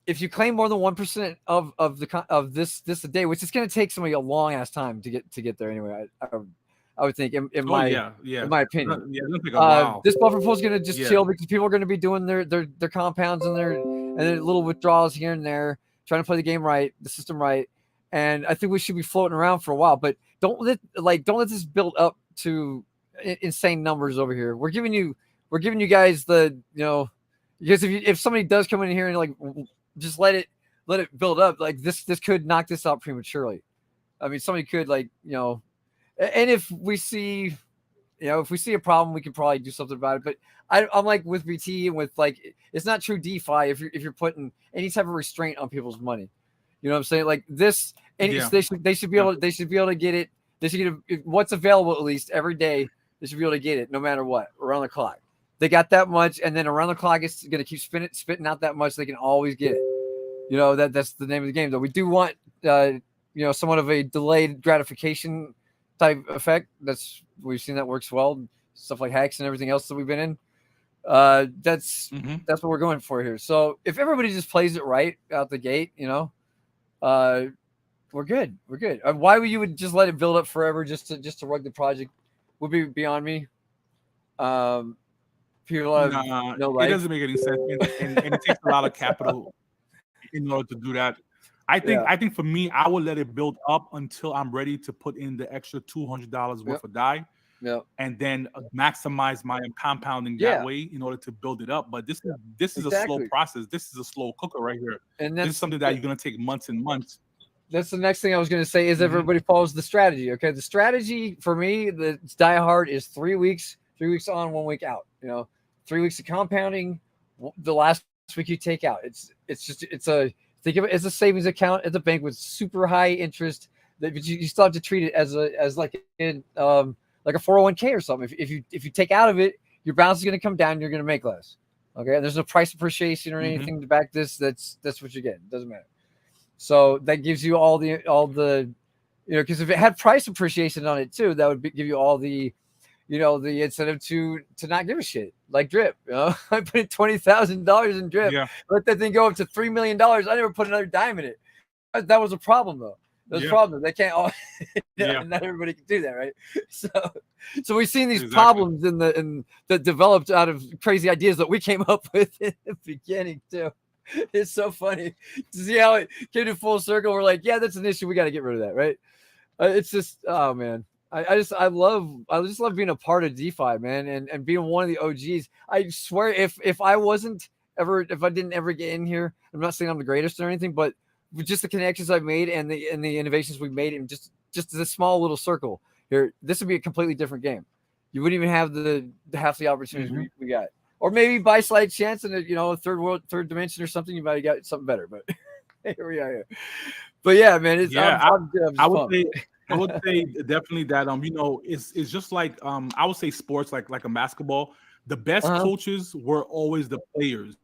if you claim more than 1% of this a day, which is going to take somebody a long ass time to get there anyway, I would think in my opinion. This buffer pool is going to just chill because people are going to be doing their compounds and their little withdrawals here and there, trying to play the game right, the system right. And I think we should be floating around for a while, but don't let this build up to insane numbers over here. We're giving you guys the, you know, because if somebody does come in here and like just let it build up, like this could knock this out prematurely. I mean, somebody could, like, you know, and if we see a problem, we can probably do something about it. But I'm like with BT and with, like, it's not true DeFi if you're putting any type of restraint on people's money. You know what I'm saying? Like this, and they should be able to get it. They should get what's available at least every day. They should be able to get it no matter what, around the clock. They got that much, and then around the clock it's going to keep spitting out that much. They can always get it. You know, that's the name of the game. Though we do want, you know, somewhat of a delayed gratification type effect. We've seen that works well. Stuff like hacks and everything else that we've been in. That's what we're going for here. So if everybody just plays it right out the gate, you know, we're good. We're good. Why would you just let it build up forever just to rug the project would be beyond me. People have no life. It doesn't make any sense, and it takes a lot of capital in order to do that. I think for me, I would let it build up until I'm ready to put in the extra $200 worth of DAI, and then maximize my compounding that way in order to build it up. But this is a slow process. This is a slow cooker right here. And this is something that you're going to take months and months. That's the next thing I was going to say is everybody follows the strategy. Okay, the strategy for me, the die hard, is 3 weeks on, 1 week out. You know, 3 weeks of compounding. The last week you take out. It's think of it as a savings account at the bank with super high interest. That you still have to treat it as like a 401k or something. If you take out of it, your balance is going to come down. You're going to make less. Okay, and there's no price appreciation or anything to back this. That's what you get. It doesn't matter. So that gives you all the you know, because if it had price appreciation on it too, that would give you all the, you know, the incentive to not give a shit, like drip. You know, I put in $20,000 in drip. Let that thing go up to $3 million. I never put another dime in it. That was a problem though. That's a problem. They can't all. Not everybody can do that, right? So we've seen these problems that developed out of crazy ideas that we came up with in the beginning too. It's so funny to see how it came to full circle. We're like, yeah, that's an issue. We got to get rid of that, right? It's just, oh man, I just love being a part of DeFi, man, and being one of the OGs. I swear, if I didn't ever get in here, I'm not saying I'm the greatest or anything, but with just the connections I've made and the innovations we've made in just this small little circle here, this would be a completely different game. You wouldn't even have the half the opportunities we got. Or maybe by slight chance in a third dimension or something, you might have got something better. But here we are. Here. But yeah, man, it's I would say definitely that you know, it's just like I would say sports like a basketball. The best coaches were always the players,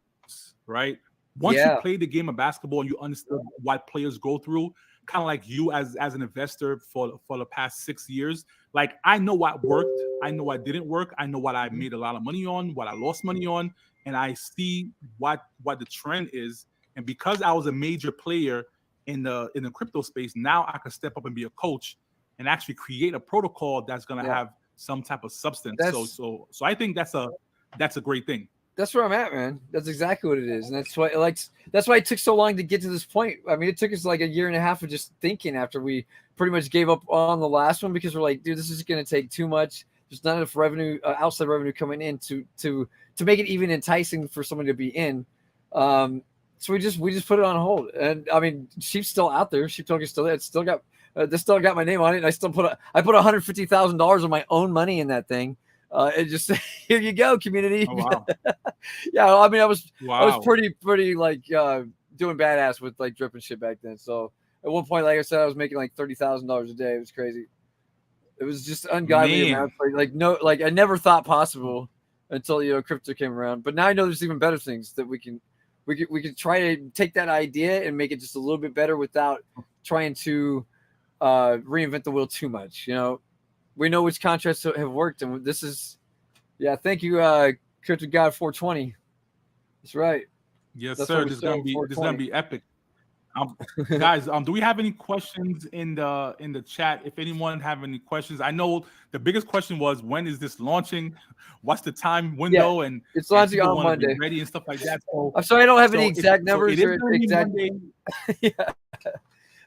right? Once you played the game of basketball and you understood what players go through, kind of like you as an investor for the past 6 years. Like, I know what worked, I know what didn't work, I know what I made a lot of money on, what I lost money on, and I see what the trend is. And because I was a major player in the crypto space, now I can step up and be a coach and actually create a protocol that's going to have some type of substance. So I think that's a great thing. That's where I'm at, man. That's exactly what it is, and that's why it took so long to get to this point. I mean, it took us like a year and a half of just thinking after we pretty much gave up on the last one, because we're like, dude, this is going to take too much. There's not enough revenue, outside revenue coming in to make it even enticing for someone to be in. So So we just put it on hold. And I mean, Sheep's still out there. Sheep Talk is still there. It's still got they still got my name on it. And I still put $150,000 of my own money in that thing. It just here you go, community. Oh, wow. Yeah, I mean, I was Wow. pretty like doing badass with like drip and shit back then. So at one point, like I said, I was making like $30,000 a day. It was crazy. It was just ungodly Man. amounts. Like I never thought possible until crypto came around. But now I know there's even better things that we can try to take that idea and make it just a little bit better without trying to reinvent the wheel too much. We know which contracts have worked, and this is, thank you, Crypto God 420. That's right. Yes, That's sir. what we This is said, gonna be epic. Guys, do we have any questions in the chat? If anyone have any questions, I know the biggest question was, when is this launching? What's the time window? And it's launching people on wanna be Monday. ready and stuff like that. So I'm sorry, I don't have any exact numbers it is or gonna be exact. Monday. Yeah,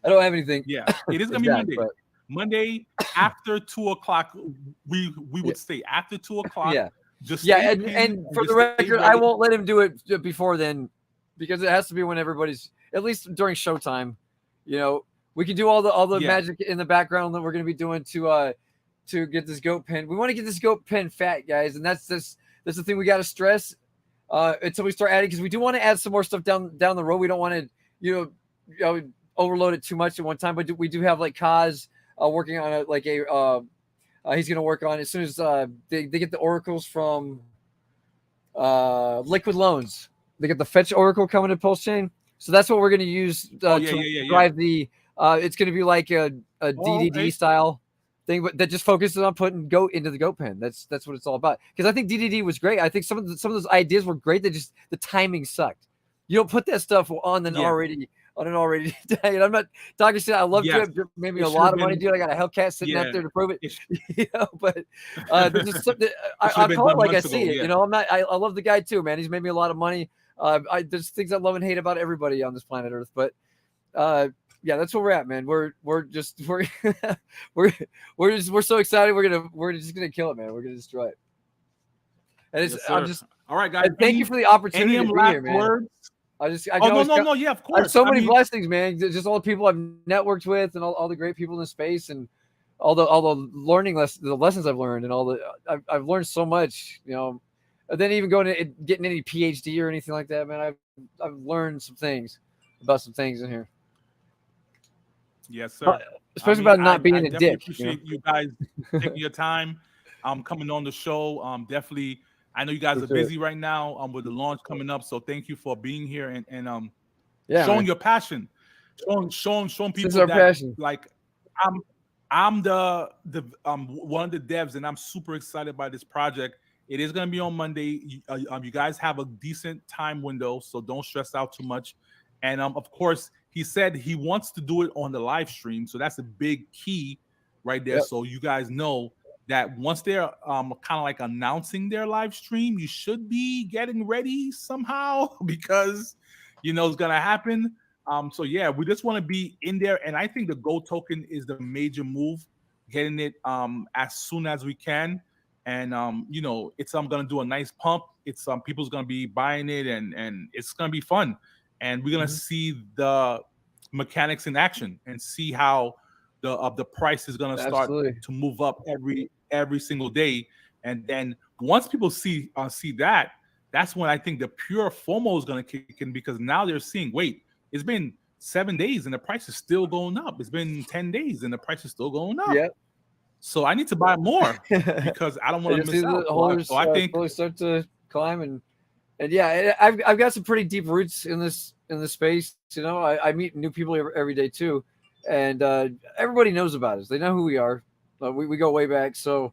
I don't have anything. Yeah, it is gonna be exact, Monday. but Monday after 2:00. We would stay after 2:00. yeah, Just yeah, stay and for just the stay record, I ready. won't let him do it before then, because it has to be when everybody's, at least during showtime. We can do all the Yeah. magic in the background that we're going to be doing to get this goat pen. We want to get this goat pen fat, guys, and that's the thing we got to stress until we start adding, because we do want to add some more stuff down the road. We don't want to overload it too much at one time, but we do have like Kaz working on he's going to work on it as soon as they get the oracles from Liquid Loans. They get the fetch oracle coming to Pulse Chain. So that's what we're going to use to drive the. It's going to be like a DDD style thing, but that just focuses on putting goat into the goat pen. That's what it's all about. Because I think DDD was great. I think some of those ideas were great. They just, the timing sucked. You don't put that stuff on an already day. And I'm not talking shit. I love drip. Drip made me a lot of money, dude. I got a Hellcat sitting out there to prove it. But there's just something. I call it like I see it. I'm not. I love the guy too, man. He's made me a lot of money. There's things I love and hate about everybody on this planet Earth, but that's where we're at, man. We're so excited. We're just gonna kill it, man. We're gonna destroy it. And it's all right, guys. Thank you for the opportunity to be here, man. Words? No, yeah, of course. I have so many blessings, man. Just all the people I've networked with, and all the great people in the space, and all the learning the lessons I've learned, and I've learned so much, And then even going to getting any PhD or anything like that, man, I've learned some things about some things in here. Yes, sir. Especially about not being a dick. Appreciate you guys taking your time, coming on the show. Definitely, I know you guys are busy right now, with the launch coming up. So thank you for being here and showing your passion, showing people that passion. Like I'm the one of the devs, and I'm super excited by this project. It is going to be on Monday. You guys have a decent time window, so don't stress out too much. And of course, he said he wants to do it on the live stream, so that's a big key right there. Yep. So you guys know that once they're kind of like announcing their live stream, you should be getting ready somehow because it's going to happen. So yeah, we just want to be in there, and I think the gold token is the major move, getting it as soon as we can. And it's gonna do a nice pump. It's people's gonna be buying it, and it's gonna be fun. And we're gonna see the mechanics in action and see how the price is gonna start to move up every single day. And then once people see that, that's when I think the pure FOMO is gonna kick in, because now they're seeing, wait, it's been 7 days and the price is still going up. It's been 10 days and the price is still going up. Yeah. So I need to buy more because I don't want to miss out. So I think really start to climb, and yeah, I've got some pretty deep roots in this space. I meet new people every day too, and everybody knows about us. They know who we are. We go way back. So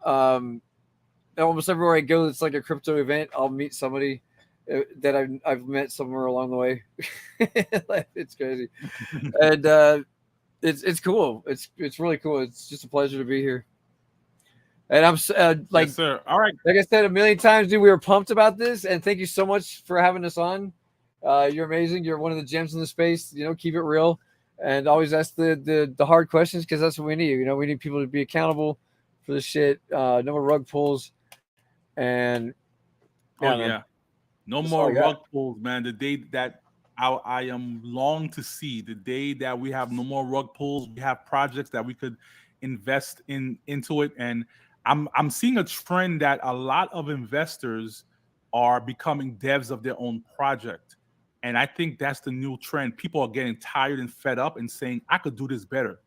almost everywhere I go, it's like a crypto event. I'll meet somebody that I've met somewhere along the way. It's crazy, and it's cool. It's really cool. It's just a pleasure to be here. And I'm yes, sir. All right. Like I said a million times, dude, we were pumped about this, and thank you so much for having us on. You're amazing. You're one of the gems in the space. Keep it real, and always ask the hard questions, because that's what we need. We need people to be accountable for this shit. No more rug pulls, and no more rug pulls, man. The day that I am long to see the day that we have no more rug pulls. We have projects that we could invest into it, and I'm seeing a trend that a lot of investors are becoming devs of their own project, and I think that's the new trend. People are getting tired and fed up and saying, "I could do this better."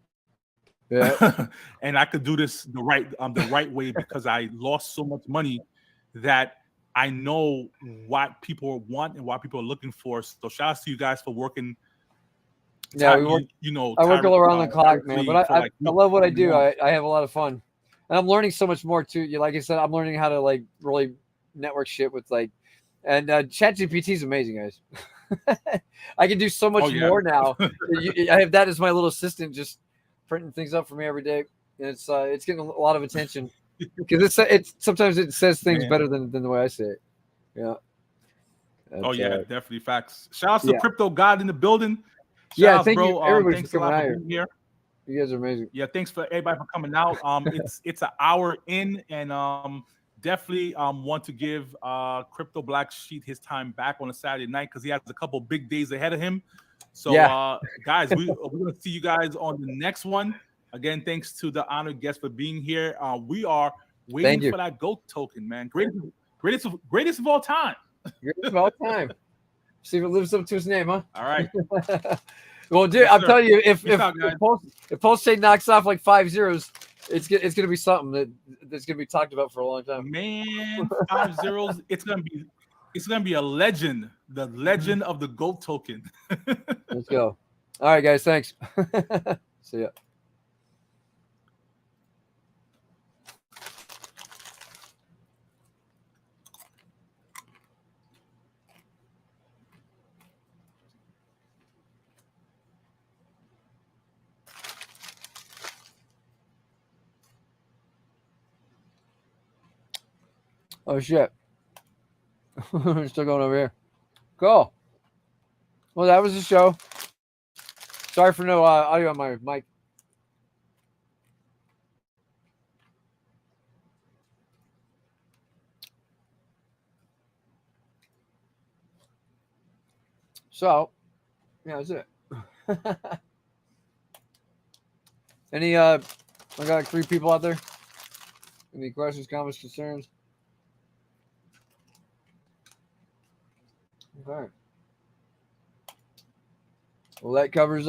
Yeah. And I could do this the right way because I lost so much money that I know what people want and what people are looking for. So shout out to you guys for working. Yeah, I work all around the clock, man. But I love what I do. I have a lot of fun, and I'm learning so much more too. Like I said, I'm learning how to like really network shit with like, and ChatGPT is amazing, guys. I can do so much more now. I have that as my little assistant, just printing things up for me every day, and it's getting a lot of attention because it's sometimes it says things better than the way I say it. Yeah. Definitely facts. Shout out to Crypto God in the building. Thank you, everybody, thanks for coming out here. You guys are amazing. Yeah, thanks for everybody for coming out. It's an hour in, and definitely want to give Crypto BlackSheep his time back on a Saturday night because he has a couple big days ahead of him. So, guys, we're going to see you guys on the next one. Again, thanks to the honored guest for being here. We are waiting for that GOAT token, man. Greatest of all time. Greatest of all time. See if it lives up to his name, huh? All right. Well, dude, I'm telling you, if Pulse State knocks off like 5 zeros, it's gonna be something that's gonna be talked about for a long time. Man, 5 zeros. It's gonna be a legend. The legend of the GOAT token. Let's go. All right, guys. Thanks. See ya. Oh shit. We're still going over here. Cool. Well, that was the show. Sorry for no audio on my mic. So, yeah, that's it. Any I got like 3 people out there. Any questions, comments, concerns? Okay. Well, that covers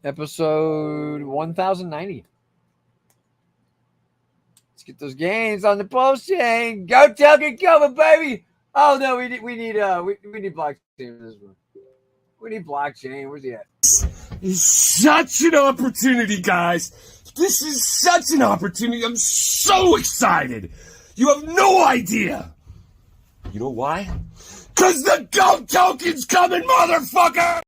episode 1090. Let's get those gains on the pulse chain. Go token cover, baby. Oh no, we need blockchain in this one. We need blockchain. Where's he at? Such an opportunity, guys. This is such an opportunity. I'm so excited. You have no idea. You know why? 'Cause the GOAT token's coming, motherfucker!